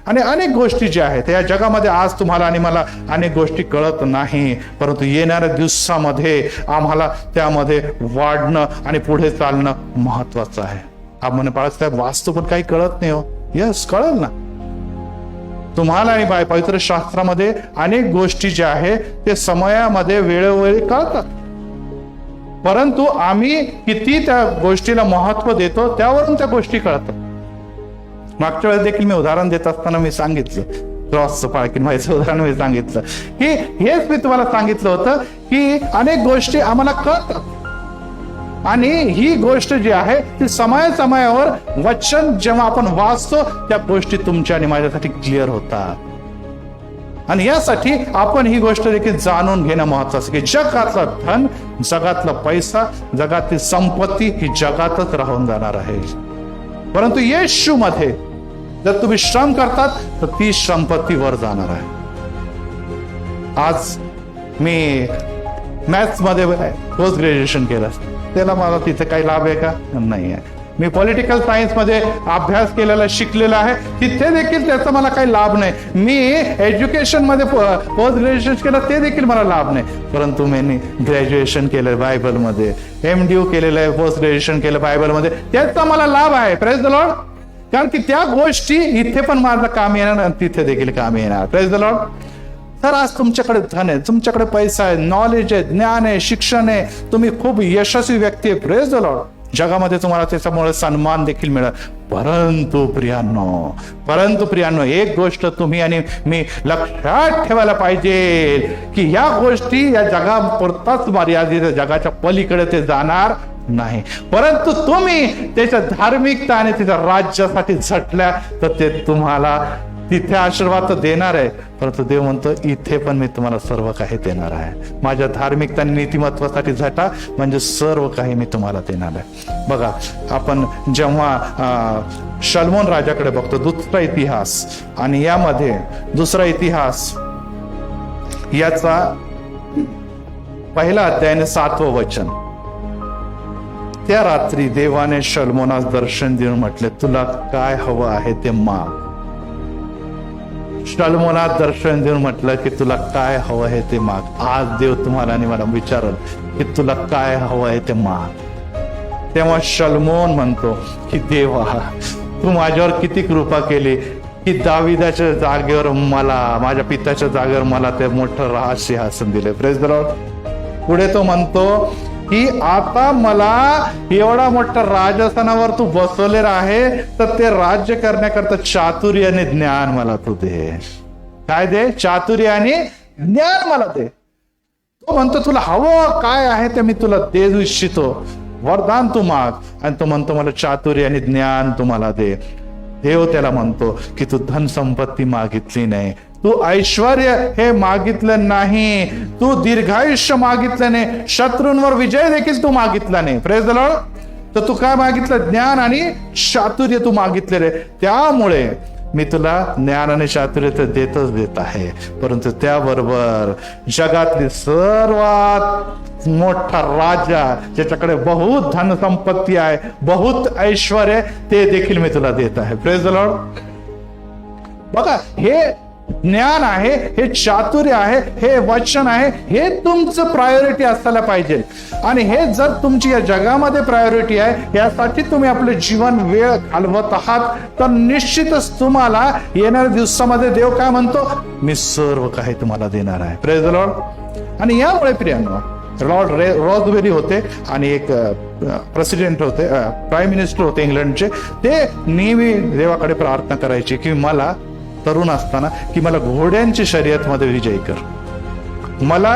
आणि अनेक गोष्टी ज्या आहेत या जगामध्ये आज तुम्हाला आणि मला अनेक गोष्टी कळत नाही, परंतु येणाऱ्या दिवसामध्ये आम्हाला त्यामध्ये वाढणं आणि पुढे चालणं महत्वाचं आहे. आपण बाळासाहेब वास्तू पण काही कळत नाही हो. यस, कळेल ना तुम्हाला. आणि पवित्र शास्त्रामध्ये अनेक गोष्टी ज्या आहेत ते समयामध्ये वेळोवेळी कळतात, परंतु आम्ही किती त्या गोष्टीला महत्व देतो त्यावरून त्या गोष्टी कळतात. मागच्या वेळेस देखील मी उदाहरण देत असताना मी सांगितलं, क्रॉसचं पाळकीन व्हायचं उदाहरण मी सांगितलं की हेच मी तुम्हाला सांगितलं होतं की अनेक गोष्टी आम्हाला कळतात, आणि ही गोष्ट जी आहे ती समयावर वचन जेव्हा आपण वाचतो त्या गोष्टी तुमच्या आणि माझ्यासाठी क्लिअर होतात. आणि यासाठी आपण ही गोष्ट देखील जाणून घेणं महत्वाचं की जगातलं धन, जगातला पैसा, जगातील संपत्ती ही जगातच राहून जाणार आहे, परंतु येशू मध्ये जर तुम्ही श्रम करतात तर ती संपत्ती वर जाणार आहे. आज मी मॅथ्स मध्ये पोस्ट ग्रॅज्युएशन केलं, त्याला मला तिथे काही लाभ आहे का? नाही आहे. मी पॉलिटिकल सायन्स मध्ये अभ्यास केलेला, शिकलेला आहे, तिथे देखील त्याचा मला काही लाभ नाही. मी एज्युकेशन मध्ये पोस्ट ग्रॅज्युएशन केलं, ते देखील मला लाभ नाही, परंतु मी ग्रॅज्युएशन केलं बायबल मध्ये, MDU केलेलं आहे, पोस्ट ग्रॅज्युएशन केलं बायबल मध्ये, त्याचा मला लाभ आहे. Praise the Lord. कारण की त्या गोष्टी इथे पण माझं काम येणार आणि तिथे देखील काम येणार. Praise the Lord. तर आज तुमच्याकडे धन आहे, तुमच्याकडे पैसा आहे, नॉलेज आहे, ज्ञान आहे, शिक्षण आहे, तुम्ही खूप यशस्वी व्यक्ती आहे. Praise the Lord. जगामध्ये तुम्हाला त्याच्यामुळे सन्मान देखील मिळेल. परंतु प्रियांनो एक गोष्ट तुम्ही आणि मी लक्षात ठेवायला पाहिजे की या गोष्टी या जगापुरताच मर्यादित, जगाच्या पलीकडे ते जाणार नाही. परंतु तुम्ही त्याच्या धार्मिकता आणि त्याच्या राज्यासाठी झटल्या तर ते तुम्हाला तिथे आशीर्वाद तर देणार आहे, परंतु देव म्हणतो इथे पण मी तुम्हाला सर्व काही देणार आहे. माझ्या धार्मिकता आणि नीतिमत्वासाठी झटा म्हणजे सर्व काही मी तुम्हाला देणार आहे. बघा, आपण जेव्हा शलमोन राजाकडे बघतो, दुसरा इतिहास, आणि यामध्ये दुसरा इतिहास याचा पहिला अध्याय आणि 7वं वचन. त्या रात्री देवाने शलमोनास दर्शन देऊन म्हटले, तुला काय हवं आहे ते माग. शलमोनात दर्शन देऊन म्हटलं की तुला काय हवं आहे ते माग. आज देव तुम्हाला आणि मला विचारल की तुला काय हवं आहे ते माग. तेव्हा शलमोन म्हणतो की देवा तू माझ्यावर किती कृपा केली की दाविदाच्या जागेवर मला, माझ्या पित्याच्या जागेवर मला ते मोठं सिंहासन दिले. Praise the Lord. पुढे तो म्हणतो की आता मला एवढा मोठा राजस्थानावर तू बसवलेला आहे, तर ते राज्य करण्याकरता चातुर्य आणि ज्ञान मला तू दे. काय दे? चातुर्य आणि ज्ञान मला दे. तो म्हणतो तुला हवं काय आहे ते मी तुला देऊ इच्छितो, वरदान तू माग. आणि तो म्हणतो मला चातुर्य आणि ज्ञान तुम्हाला दे. देव त्याला म्हणतो की तू धन संपत्ती मागितली नाही, तू ऐश्वर हे मागितलं नाही, तू दीर्घायुष्य मागितलं नाही, शत्रूंवर विजय देखील तू मागितला नाही. Praise the Lord. तर तू काय मागितलं? ज्ञान आणि चातुर्य तू मागितलेले. त्यामुळे मी तुला ज्ञान आणि चातुर्य तर देत आहे, परंतु त्याबरोबर जगातली सर्वात मोठा राजा ज्याच्याकडे बहुत धन संपत्ती आहे, बहुत ऐश्वर आहे, ते देखील मी तुला देत आहे. Praise the Lord. बघा, हे ज्ञान आहे, हे चातुर्य आहे, हे वचन आहे, हे तुमचं प्रायोरिटी असायला पाहिजे. आणि हे जर तुमची या जगामध्ये प्रायोरिटी आहे, यासाठी तुम्ही आपले जीवन वेळ घालवत आहात, तर निश्चितच तुम्हाला येणाऱ्या दिवसामध्ये देव काय म्हणतो? मी सर्व काही तुम्हाला देणार आहे. Praise the Lord. आणि यामुळे प्रियांनो, लॉर्ड रॉसबेरी होते आणि एक प्रेसिडेंट होते, प्राईम मिनिस्टर होते इंग्लंडचे. ते नेहमी देवाकडे प्रार्थना करायचे की मला तरुण असताना की मला घोड्यांची शर्यतमध्ये विजयी कर. मला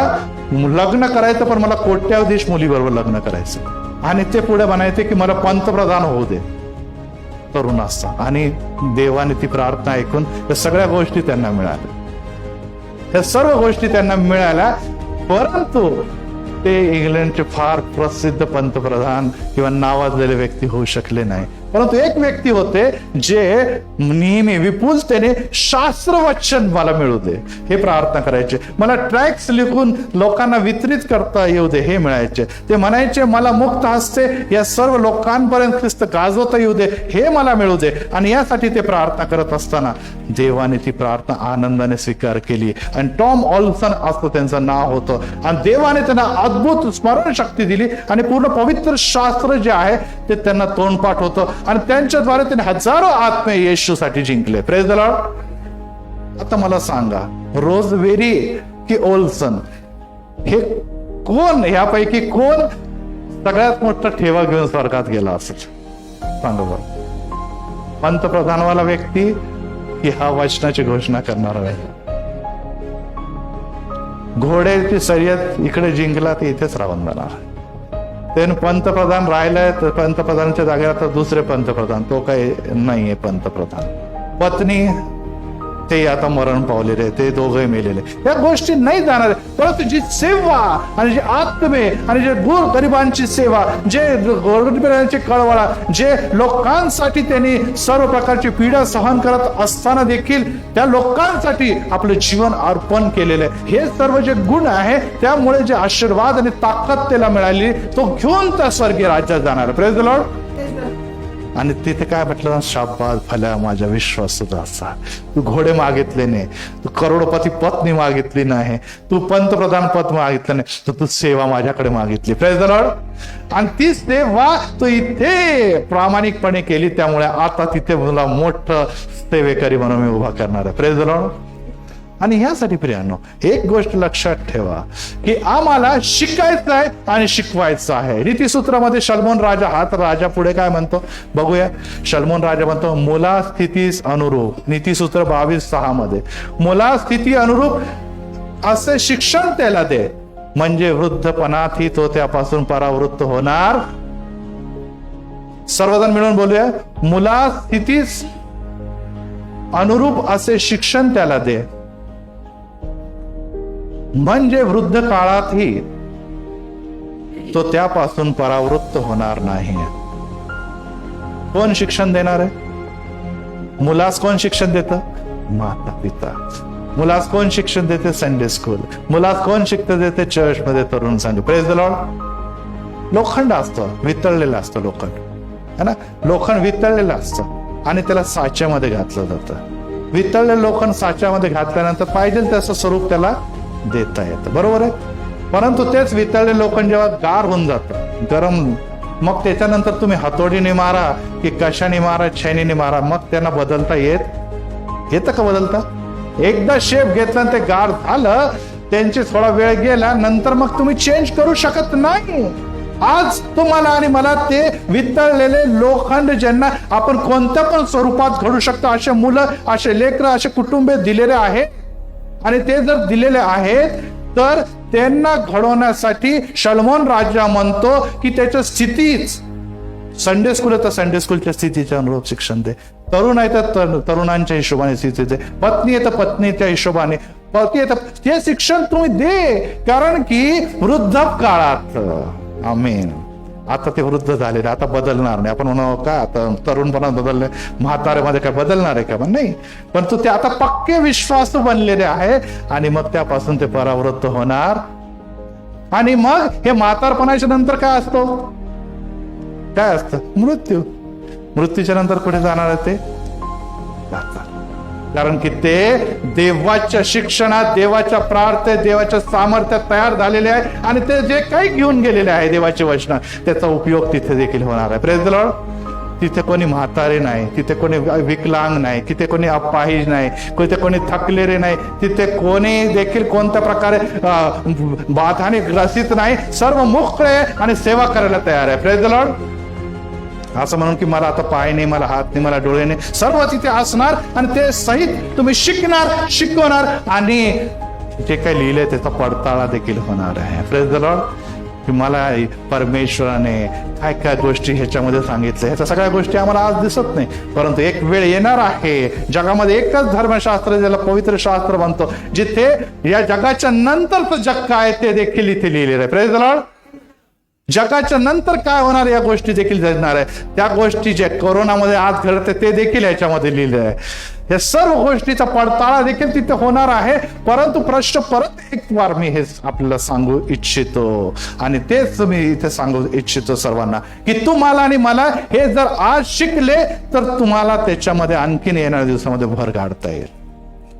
लग्न करायचं, पण मला कोट्याधीश मुलीबरोबर लग्न करायचं. आणि ते पुढे म्हणायचे की मला पंतप्रधान होऊ दे तरुण असता. आणि देवाने ती प्रार्थना ऐकून या सगळ्या गोष्टी त्यांना मिळाल्या. या सर्व गोष्टी त्यांना मिळाल्या, परंतु ते इंग्लंडचे फार प्रसिद्ध पंतप्रधान किंवा नावाजलेले व्यक्ती होऊ शकले नाही. परंतु एक व्यक्ती होते जे नेहमी विपुलतेने शास्त्रवचन मला मिळू दे हे प्रार्थना करायचे. मला ट्रॅक्स लिखून लोकांना वितरित करता येऊ दे हे मिळायचे. ते म्हणायचे मला मुक्त हस्ते या सर्व लोकांपर्यंत ख्रिस्त गाजवता येऊ दे हे मला मिळू दे. आणि यासाठी ते प्रार्थना करत असताना देवाने ती प्रार्थना आनंदाने स्वीकार केली. आणि टॉम ऑल्सन असं त्यांचं नाव होतं. आणि देवाने त्यांना अद्भुत स्मरणशक्ती दिली आणि पूर्ण पवित्र शास्त्र जे आहे ते त्यांना तोंडपाठ होतं. आणि त्यांच्याद्वारे त्यांनी हजारो आत्मे येशूसाठी जिंकले. Praise the Lord. आता मला सांगा, रोजबेरी की ओल्सन, हे कोण, यापैकी कोण सगळ्यात मोठा ठेवा घेऊन स्वर्गात गेला असेल? सांगा बरं. पंतप्रधानवाला व्यक्ती की हा वचनाची घोषणा करणारा व्यक्ती? घोड्याची शर्यत इकडे जिंकला तर इथेच राहून जाणार. त्याने पंतप्रधान राहिलाय, तर पंतप्रधानाच्या जागेवर आता दुसरे पंतप्रधान, तो काही नाहीये पंतप्रधान. पत्नी ते आता मरण पावलेले, ते दोघे मेलेले. या गोष्टी नाही जाणार. परंतु जी सेवा आणि जे आत्मे आणि जे गोरगरिबांची सेवा, जे गोरगरिबांची कळवळा, जे लोकांसाठी त्यांनी सर्व प्रकारची पीडा सहन करत असताना देखील त्या लोकांसाठी आपलं जीवन अर्पण केलेलं आहे, हे सर्व जे गुण आहे, त्यामुळे जे आशीर्वाद आणि ताकद त्याला मिळाली, तो घेऊन त्या स्वर्गीय राज्यात जाणार. Praise the Lord. आणि तिथे काय म्हटलं? शाबास भल्या माझ्या विश्वासाचा. तू घोडे मागितले नाही, तू करोडपती पत्नी मागितली नाही, तू पंतप्रधान पद मागितलं नाही, तर तू सेवा माझ्याकडे मागितली. Praise the Lord. आणि ती सेवा तू इथे प्रामाणिकपणे केली, त्यामुळे आता तिथे मला मोठं सेवेकरी म्हणून मी उभा करणार आहे. Praise the Lord. आणि ह्यासाठी प्रियांनो, एक गोष्ट लक्षात ठेवा की आम्हाला शिकायचं आहे आणि शिकवायचं आहे. नीतिसूत्रामध्ये शलमोन राजा, हा तर राजा पुढे काय म्हणतो बघूया. शलमोन राजा म्हणतो मुलास्थितीस अनुरूप, नीतिसूत्र 22:6 मध्ये, मुलास्थिती अनुरूप असे शिक्षण त्याला दे, म्हणजे वृद्धपणातही तो त्यापासून परावृत्त होणार. सर्वजण मिळून बोलूया. मुलास्थितीस अनुरूप असे शिक्षण त्याला दे, म्हणजे वृद्ध काळातही तो त्यापासून परावृत्त होणार नाही. कोण शिक्षण देणार आहे? मुलास कोण शिक्षण देतं? माता पिता. मुलास कोण शिक्षण देते? Sunday school. मुलास कोण शिक्षण देते? चर्च मध्ये तरुण संघ. Praise the Lord. लोखंड असतं, वितळलेलं असतं लोखंड, है ना. लोखंड वितळलेलं असतं आणि त्याला साच्यामध्ये घातलं जातं. वितळलेलं लोखंड साच्यामध्ये घातल्यानंतर पाहिजे तसं स्वरूप त्याला देता येतं, बरोबर आहे. परंतु तेच वितळलेले लोखंड जेव्हा गार होऊन जातं, गरम मग त्याच्यानंतर तुम्ही हातोडीने मारा की कशाने मारा, छैनीने मारा, मग त्यांना बदलता येतं का बदलता? एकदा शेप घेतला आणि ते गार झालं, त्यांची थोडा वेळ गेला नंतर मग तुम्ही चेंज करू शकत नाही. आज तुम्हाला आणि मला ते वितळलेले लोखंड ज्यांना आपण कोणत्या पण स्वरूपात घडू शकतो असे मुलं, असे लेकरं, असे कुटुंबे दिलेले आहेत. आणि ते जर दिलेले आहेत तर त्यांना घडवण्यासाठी शलोमोन राजा म्हणतो की त्याच्या स्थितीच, संडे स्कूल आहे तर संडे स्कूलच्या स्थितीच्या अनुरूप शिक्षण दे, तरुण आहे तर तरुणांच्या हिशोबाने स्थिती दे, पत्नी आहे तर पत्नीच्या हिशोबाने, पती आहे तर ते शिक्षण तुम्ही दे. कारण की वृद्धापकाळात, आमेन, आता ते वृद्ध झालेले, आता बदलणार नाही. आपण म्हणू का आता तरुणपणात बदलले, म्हाताऱ्यामध्ये काय बदलणार आहे का? पण नाही, परंतु ते आता पक्के विश्वासू बनलेले आहे आणि मग त्यापासून ते परावृत्त होणार. आणि मग हे म्हातारपणाच्या नंतर काय असतो? काय असतं? मृत्यू. मृत्यूच्या नंतर कुठे जाणार आहे ते? कारण की ते देवाच्या शिक्षणात, देवाच्या प्रार्थनेत, देवाच्या सामर्थ्यात तयार झालेले आहे आणि ते जे काही घेऊन गेलेले आहे देवाचे वचन, त्याचा उपयोग तिथे देखील होणार आहे. Praise the Lord. तिथे कोणी म्हातारे नाही, तिथे कोणी विकलांग नाही, तिथे कोणी अपाहिज नाही, तिथे कोणी थकलेले नाही, तिथे कोणी देखील कोणत्या प्रकारे बाधाने ग्रसित नाही. सर्व मोकळे आणि सेवा करायला तयार आहे. Praise the Lord. असं म्हणून की मला आता पाय नाही, मला हात नाही, मला डोळे नाही, सर्व तिथे असणार आणि ते सहित तुम्ही शिकणार, शिकवणार आणि जे काही लिहिलंय त्याचा पडताळा देखील होणार आहे. Praise the Lord. की मला परमेश्वराने काय काय गोष्टी ह्याच्यामध्ये सांगितल्या, ह्याच्या सगळ्या गोष्टी आम्हाला आज दिसत नाही, परंतु एक वेळ येणार आहे जगामध्ये एकच धर्मशास्त्र ज्याला पवित्र शास्त्र म्हणतो, जिथे या जगाच्या नंतरचं जग काय ते देखील इथे लिहिलेलं आहे. Praise the Lord. जगाच्या नंतर काय होणार या गोष्टी देखील जाणार आहे. त्या गोष्टी जे कोरोनामध्ये आज घडते ते देखील याच्यामध्ये लिहिले आहे. या सर्व गोष्टीचा पडताळा देखील तिथे होणार आहे. परंतु प्रश्न परत एक वार मी हे आपल्याला सांगू इच्छितो आणि तेच मी इथे सांगू इच्छितो सर्वांना की तुम्हाला आणि मला हे जर आज शिकले तर तुम्हाला त्याच्यामध्ये आणखीन येणाऱ्या दिवसामध्ये भर काढता येईल.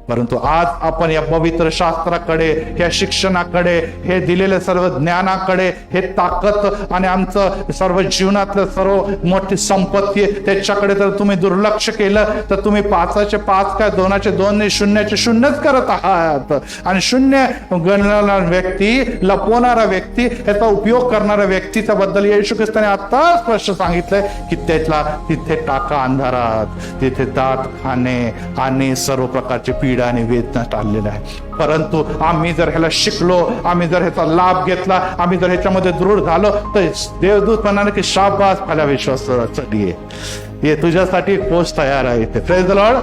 परंतु आज आपण या पवित्र शास्त्राकडे, या शिक्षणाकडे, हे दिलेले सर्व ज्ञानाकडे, हे ताकद आणि आमचं सर्व जीवनातलं सर्व मोठी संपत्ती त्याच्याकडे जर तुम्ही दुर्लक्ष केलं तर तुम्ही 5चे 5 काय 2चे 2 0चे 0च करत आहात. आणि शून्य गणणारा व्यक्ती, लपवणारा व्यक्ती, याचा उपयोग करणाऱ्या व्यक्तीच्या बद्दल येशू ख्रिस्ताने आता स्पष्ट सांगितलंय की त्याला तिथे टाका अंधारात, तिथे दात खाणे आणि सर्व प्रकारचे पीडा आणि वेदना टाळलेला आहे. परंतु आम्ही जर ह्याला शिकलो, आम्ही जर ह्याचा लाभ घेतला, आम्ही जर ह्याच्यामध्ये दृढ झालो तर देवदूत म्हणाले की शाबास आपल्या विश्वासासाठी ये तुझ्यासाठी एक पोस्ट तयार आहे इथे. Praise the Lord.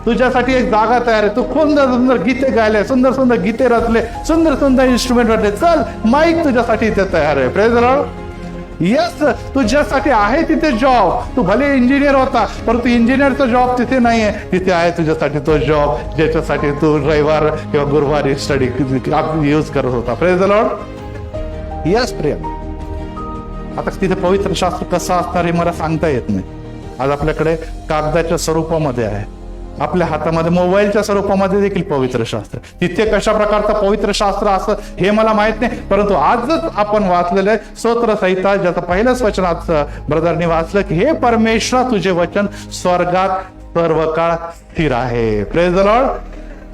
तुझ्यासाठी एक जागा तयार आहे. तू सुंदर सुंदर गीते गायले, सुंदर सुंदर गीते रचले, सुंदर सुंदर इन्स्ट्रुमेंट वाटले, चल माईक तुझ्यासाठी इथे तयार आहे. Praise the Lord. यस, तुझ्यासाठी आहे तिथे जॉब. तू भले इंजिनियर होता परंतु इंजिनियरचा जॉब तिथे नाहीये, तिथे आहे तुझ्यासाठी तो जॉब ज्याच्यासाठी तू रविवार किंवा गुरुवारी स्टडी यूज करत होता. Praise the Lord. यस प्रिय. आता तिथे पवित्र शास्त्र कसं असणार हे मला सांगता येत नाही. आज आपल्याकडे कागदाच्या स्वरूपामध्ये आहे, आपल्या हातामध्ये मोबाईलच्या स्वरूपामध्ये देखील पवित्र शास्त्र. तिथे कशा प्रकारचं पवित्र शास्त्र असं हे मला माहित नाही, परंतु आजच आपण वाचलेलं आहे स्तोत्र संहिता, ज्याचं पहिलंच वचन आज ब्रदरनी वाचलं की हे परमेश्वर तुझे वचन स्वर्गात सर्व काळ स्थिर आहे. Praise the Lord.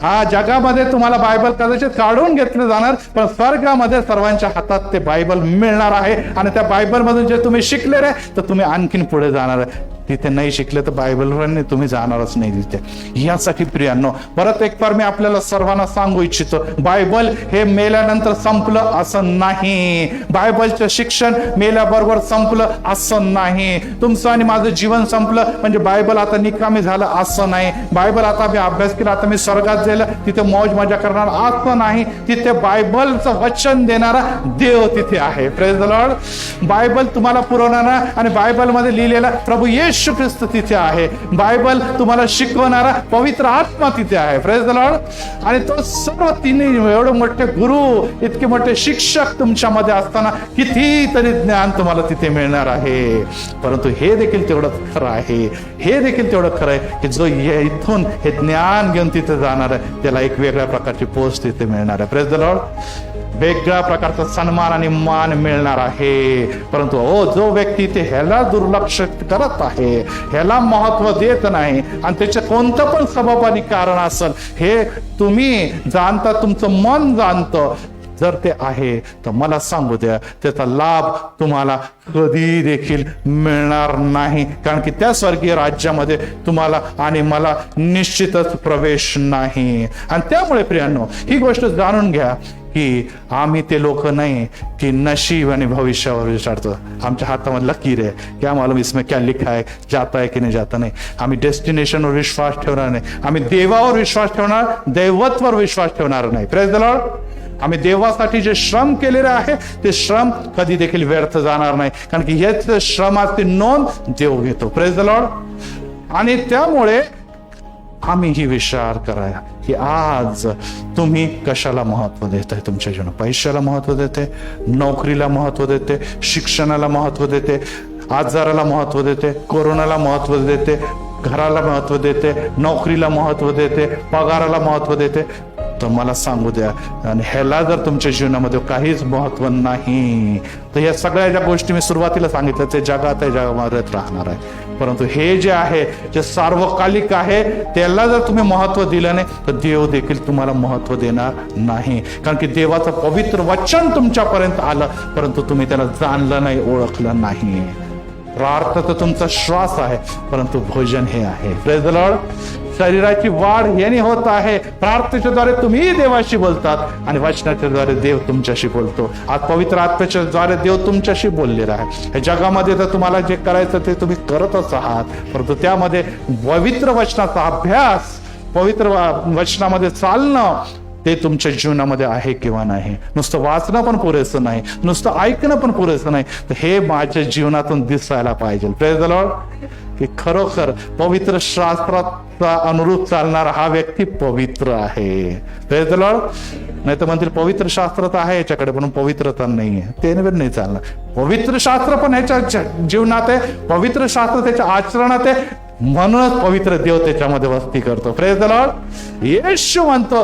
हा जगामध्ये तुम्हाला बायबल कदाचित काढून घेतलं जाणार, पण स्वर्गामध्ये सर्वांच्या हातात ते बायबल मिळणार आहे आणि त्या बायबल मधून जे तुम्ही शिकले रे तर तुम्ही आणखीन पुढे जाणार आहे. तिथे नाही शिकले तर बायबलवर तुम्ही जाणारच नाही तिथे. यासाठी प्रियांनो परत एक बार मी आपल्याला सर्वांना सांगू इच्छितो, बायबल हे मेल्यानंतर संपलं असं नाही. बायबलचं शिक्षण मेल्याबरोबर संपलं असं नाही. तुमचं आणि माझं जीवन संपलं म्हणजे बायबल आता निकामी झालं असं नाही. बायबल आता मी अभ्यास केला, आता मी स्वर्गात जायला तिथे मौज मजा करणार असं नाही. तिथे बायबलचं वचन देणारा देव तिथे आहे. Praise the Lord. बायबल तुम्हाला पुरवणारा आणि बायबलमध्ये लिहिलेला प्रभू येशू ख्रिस्त तिथे आहे. बायबल तुम्हाला शिकवणारा पवित्र आत्मा तिथे आहे. Praise the Lord. आणि तो सर्व तिन्ही एवढे मोठे गुरु, इतके मोठे शिक्षक तुमच्यामध्ये असताना कितीतरी ज्ञान तुम्हाला तिथे मिळणार आहे. परंतु हे देखील तेवढं खरं आहे, हे देखील तेवढं खरं आहे की जो इथून हे ज्ञान घेऊन तिथे जाणार आहे त्याला एक वेगळ्या प्रकारची पोस्ट तिथे मिळणार आहे. Praise the Lord. वेगळ्या प्रकारचा सन्मान आणि मान मिळणार आहे. परंतु जो व्यक्ती ते ह्याला दुर्लक्ष करत आहे, ह्याला महत्व देत नाही आणि त्याचे कोणतं पण सबब आणि कारण असेल हे तुम्ही जाणता, तुमचं मन जाणतं, जर ते आहे तर मला सांगू द्या, त्याचा लाभ तुम्हाला कधी देखील मिळणार नाही. कारण की त्या स्वर्गीय राज्यामध्ये तुम्हाला आणि मला निश्चितच प्रवेश नाही. आणि त्यामुळे प्रियांनो, ही गोष्ट जाणून घ्या की आम्ही ते लोक नाही की नशीब आणि भविष्यावर विचारतो. आमच्या हातामध्ये लकीर आहे, क्या मालूम इसमें क्या लिखा है, जाता है की नाही जाता नाही. आम्ही डेस्टिनेशनवर विश्वास ठेवणार नाही. आम्ही देवावर विश्वास ठेवणार, दैवत्वर विश्वास ठेवणार नाही. Praise the Lord. आम्ही देवासाठी जे श्रम केलेले आहे ते श्रम कधी देखील व्यर्थ जाणार नाही. कारण की हेच श्रमाची नोंद देव घेतो. Praise the Lord. आणि त्यामुळे आम्ही ही विचार करा की आज तुम्ही कशाला महत्व देताय तुमच्या जीवनात. पैशाला महत्व देते, नोकरीला महत्व देते, शिक्षणाला महत्व देते, आजाराला महत्व देते, कोरोनाला महत्व देते, घराला महत्व देते, नोकरीला महत्व देते, पगाराला महत्व देते. तर मला सांगू द्या, आणि ह्याला जर तुमच्या जीवनामध्ये काहीच महत्व नाही तर या सगळ्या ज्या गोष्टी मी सुरुवातीला सांगितलं ते जगात आहे, जगामध्येच राहणार आहे. परंतु हे जे आहे, जे सार्वकालिक आहे, त्याला जर तुम्ही महत्व दिलं नाही तर देव देखील तुम्हाला महत्व देणार नाही. कारण की देवाचं पवित्र वचन तुमच्यापर्यंत आलं, परंतु तुम्ही त्याला जाणलं नाही, ओळखलं नाही. प्रार्थ तर तुमचा श्वास आहे, परंतु भोजन हे आहे. Praise the Lord. शरीराची वाढ याने होत आहे. प्रार्थनेच्या द्वारे तुम्ही देवाशी बोलतात आणि वचनाच्या द्वारे देव तुमच्याशी बोलतो. आज पवित्र आत्म्याच्या द्वारे देव तुमच्याशी बोललेला आहे. या जगामध्ये तर तुम्हाला जे करायचं ते तुम्ही करतच आहात, परंतु त्यामध्ये पवित्र वचनाचा अभ्यास, पवित्र वचनामध्ये चालणं ते तुमच्या जीवनामध्ये आहे किंवा नाही. नुसतं वाचणं पण पुरेसं नाही, नुसतं ऐकणं पण पुरेसं नाही, तर हे माझ्या जीवनातून दिसायला पाहिजे. Praise the Lord. की खरोखर पवित्र शास्त्राचा अनुरूप चालणारा हा व्यक्ती पवित्र आहे. Praise the Lord. नाही तर म्हणतील पवित्र शास्त्र तर आहे याच्याकडे पण पवित्रता नाही आहे, ते नाही चालणार. पवित्र शास्त्र पण ह्याच्या जीवनात आहे, पवित्र शास्त्र त्याच्या आचरणात आहे, म्हणूनच पवित्र देव त्याच्यामध्ये वस्ती करतो. Praise the Lord. येशू म्हणतो,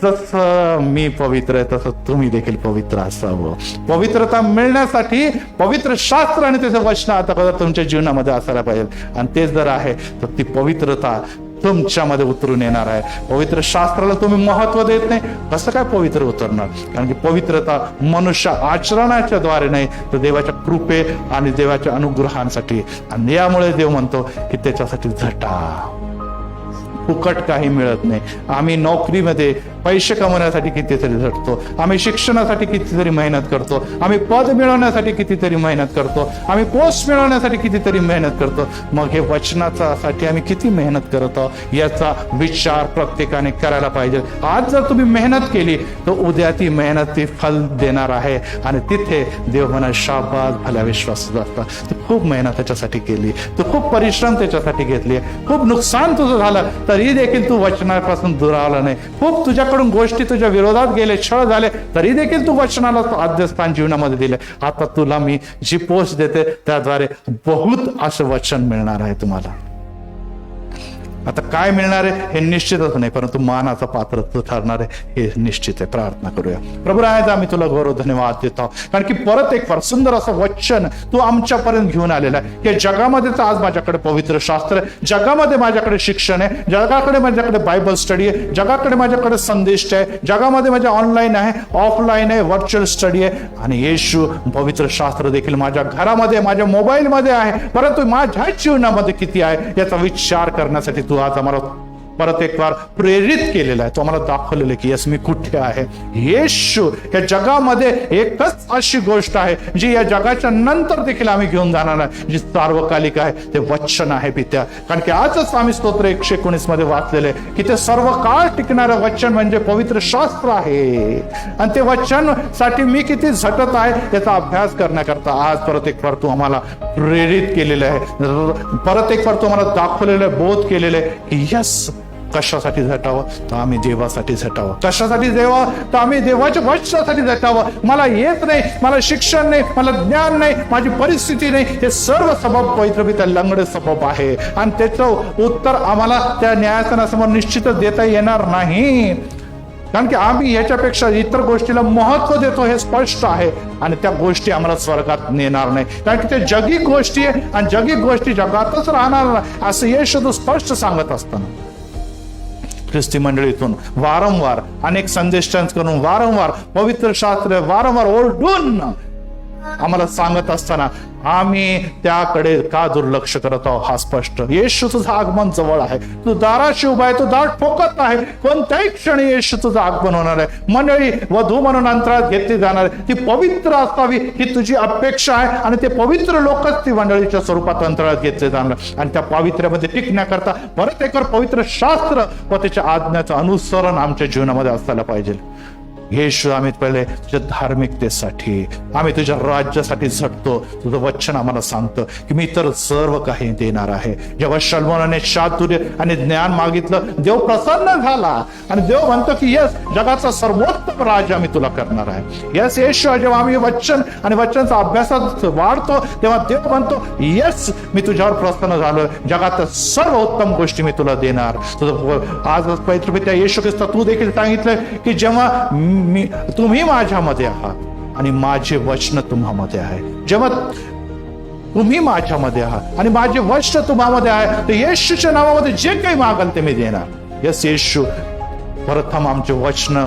जसं मी पवित्र आहे तसं तुम्ही देखील पवित्र असावं. पवित्रता मिळण्यासाठी पवित्र शास्त्र आणि त्याचं वचन आता तुमच्या जीवनामध्ये असायला पाहिजे. आणि तेच जर आहे तर ती पवित्रता तुमच्यामध्ये उतरून येणार आहे. पवित्र शास्त्राला तुम्ही महत्व देत नाही, कसं काय पवित्र उतरणार? कारण की पवित्रता मनुष्य आचरणाच्या द्वारे नाही, तर देवाच्या कृपे आणि देवाच्या अनुग्रहांसाठी. आणि यामुळे देव म्हणतो की त्याच्यासाठी झटा. फुकट काही मिळत नाही. आम्ही नोकरीमध्ये पैसे कमवण्यासाठी कितीतरी झटतो, आम्ही शिक्षणासाठी कितीतरी मेहनत करतो, आम्ही पद मिळवण्यासाठी कितीतरी मेहनत करतो, आम्ही पोस्ट मिळवण्यासाठी कितीतरी मेहनत करतो. मग हे वचनासाठी आम्ही किती मेहनत करतो याचा विचार प्रत्येकाने करायला पाहिजे. आज जर तुम्ही मेहनत केली तर उद्या ती मेहनत ती फल देणार आहे. आणि तिथे देव म्हणा, शाबास, भल्या विश्वासाचा असता. तू खूप मेहनत त्याच्यासाठी केली, तू खूप परिश्रम त्याच्यासाठी घेतली, खूप नुकसान तुझं झालं तरी देखील तू वचनापासून दुरावला नाही. खूप तुझ्याकडून गोष्टी तुझ्या विरोधात गेले, छळ झाले, तरी देखील तू वचनाला आद्यस्थान जीवनामध्ये दिले. आता तुला मी जी पोस्ट देते त्याद्वारे बहुत असं वचन मिळणार आहे तुम्हाला. आता काय मिळणार आहे हे निश्चितच नाही, परंतु मानाचा पात्र तू ठरणार आहे हे निश्चित आहे. प्रार्थना करूया. प्रभू राजा, आम्ही तुला गौरव धन्यवाद देतो, कारण की परत एक फार सुंदर असं वचन तू आमच्यापर्यंत घेऊन आलेलं आहे. की जगामध्ये तर आज माझ्याकडे पवित्र शास्त्र आहे, जगामध्ये माझ्याकडे शिक्षण आहे, जगाकडे माझ्याकडे बायबल स्टडी आहे, जगाकडे माझ्याकडे संदेश आहे, जगामध्ये माझ्या ऑनलाईन आहे, ऑफलाईन आहे, व्हर्च्युअल स्टडी आहे. आणि येशू पवित्र शास्त्र देखील माझ्या घरामध्ये, माझ्या मोबाईलमध्ये आहे, परंतु माझ्या जीवनामध्ये किती आहे याचा विचार करण्यासाठी तू आज आम्हाला परत एक बार प्रेरित केलेला आहे. तो आम्हाला दाखवलेलं आहे की यस, मी कुठे आहे. येशू, या जगामध्ये एकच अशी गोष्ट आहे जी या जगाच्या नंतर देखील आम्ही घेऊन जाणार आहे, जी सार्वकालिक आहे, ते वचन आहे पित्या. कारण की आजच आम्ही स्तोत्र 119 मध्ये वाचलेले की ते सर्व काळ टिकणारं वचन म्हणजे पवित्र शास्त्र आहे. आणि ते वचन साठी मी किती झटत आहे याचा अभ्यास करण्याकरता आज परत एक बार तू आम्हाला प्रेरित केलेलं आहे. परत एक बार तू आम्हाला दाखवलेलं आहे, बोध केलेलं आहे की यस, कशासाठी झटावं तर आम्ही देवासाठी झटावं, कशासाठी देवा तर आम्ही देवाच्या वचनासाठी झटावं. मला येत नाही, मला शिक्षण नाही, मला ज्ञान नाही, माझी परिस्थिती नाही, हे सर्व सबब पवित्र पिता लंगडे सबब आहे. आणि त्याचं उत्तर आम्हाला त्या न्यायासनासमोर निश्चितच देता येणार नाही. कारण की आम्ही याच्यापेक्षा इतर गोष्टीला महत्व देतो हे स्पष्ट आहे, आणि त्या गोष्टी आम्हाला स्वर्गात नेणार नाही, कारण की ते जगी गोष्टी आहे आणि जगी गोष्टी जगातच राहणार नाही असं येशू स्पष्ट सांगत असताना ख्रिस्ती मंडळीतून वारंवार अनेक संदेश करून वारंवार पवित्र शास्त्र वारंवार ओरडून आम्हाला सांगत असताना आम्ही त्याकडे का दुर्लक्ष करत आहोत हा स्पष्ट. येशू तुझं आगमन जवळ आहे, तू दाराशी उभा आहे, तू दार ठोकत आहे, कोणत्याही क्षणी येशू तुझं आगमन होणार आहे. मंडळी वधू म्हणून अंतरात घेतली जाणार आहे, ती पवित्र असावी ही तुझी अपेक्षा आहे, आणि ते पवित्र लोकच ती मंडळीच्या स्वरूपात अंतरात घेतले जाणार, आणि त्या पावित्र्यामध्ये टिकण्याकरता परत एक पवित्र शास्त्र व त्याच्या आज्ञाचं अनुसरण आमच्या जीवनामध्ये असायला पाहिजे. येशू आम्ही पहिले तुझ्या धार्मिकतेसाठी, आम्ही तुझ्या राज्यासाठी झटतो. तुझं वचन आम्हाला सांगतं की मी तर सर्व काही देणार आहे. जेव्हा शल्मोनाने चातुर्य आणि ज्ञान मागितलं, देव प्रसन्न झाला आणि देव म्हणतो की यस, जगाचा सर्वोत्तम राज आम्ही तुला करणार आहे. यस येशू, जेव्हा आम्ही वचन आणि वचनचा अभ्यासात वाढतो तेव्हा देव म्हणतो यस, मी तुझ्यावर प्रसन्न झालो, जगात सर्व उत्तम गोष्टी मी तुला देणार. तुझं आज पवित्र पिता येशू ख्रिस्त तू देखील सांगितलं की जेव्हा तुम्ही माझ्यामध्ये आहात आणि माझे वचन तुम्हामध्ये आहे, जेव्हा तुम्ही माझ्यामध्ये आहात आणि माझे वचन तुम्हामध्ये आहे, तर येशूच्या नावामध्ये जे काही मागाल ते मी देणार. यस येशू, प्रथम आमचे वचन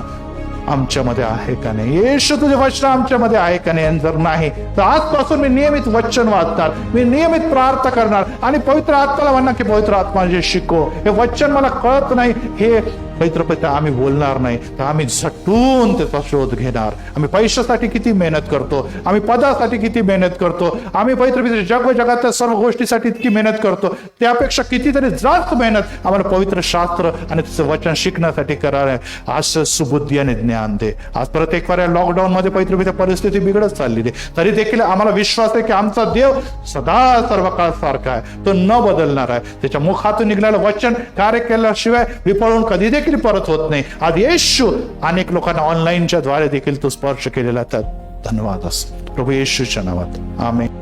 आमच्यामध्ये आहे का नाही? येशू तुझे वचन आमच्यामध्ये आहे का नाही? जर नाही तर आजपासून मी नियमित वचन वाचणार, मी नियमित प्रार्थना करणार आणि पवित्र आत्म्याला म्हणणार की पवित्र आत्मा जे शिकव, हे वचन मला कळत नाही, हे पवित्र पिता आम्ही बोलणार नाही, तर आम्ही झटून त्याचा शोध घेणार. आम्ही पैशासाठी किती मेहनत करतो, आम्ही पदासाठी किती मेहनत करतो, आम्ही पवित्र पिता जगातल्या सर्व गोष्टीसाठी इतकी मेहनत करतो, त्यापेक्षा कितीतरी जास्त मेहनत आम्हाला पवित्र शास्त्र आणि त्याचं वचन शिकण्यासाठी करायला आहे. आज सुबुद्धी आणि ज्ञान दे. आज प्रत्येक पर्याय लॉकडाऊन मध्ये पवित्र पिता परिस्थिती बिघडत चाललेली, तरी देखील आम्हाला विश्वास आहे की आमचा देव सदा सर्व काळ सारखा आहे, तो न बदलणार आहे. त्याच्या मुखातून निघालेलं वचन कार्य केल्याशिवाय विफळून कधी देखील परत होत नाही. आज येशू अनेक लोकांना ऑनलाईनच्या द्वारे देखील तो स्पर्श केलेला, तर धन्यवाद असो प्रभू येशूच्या नावात, आमेन.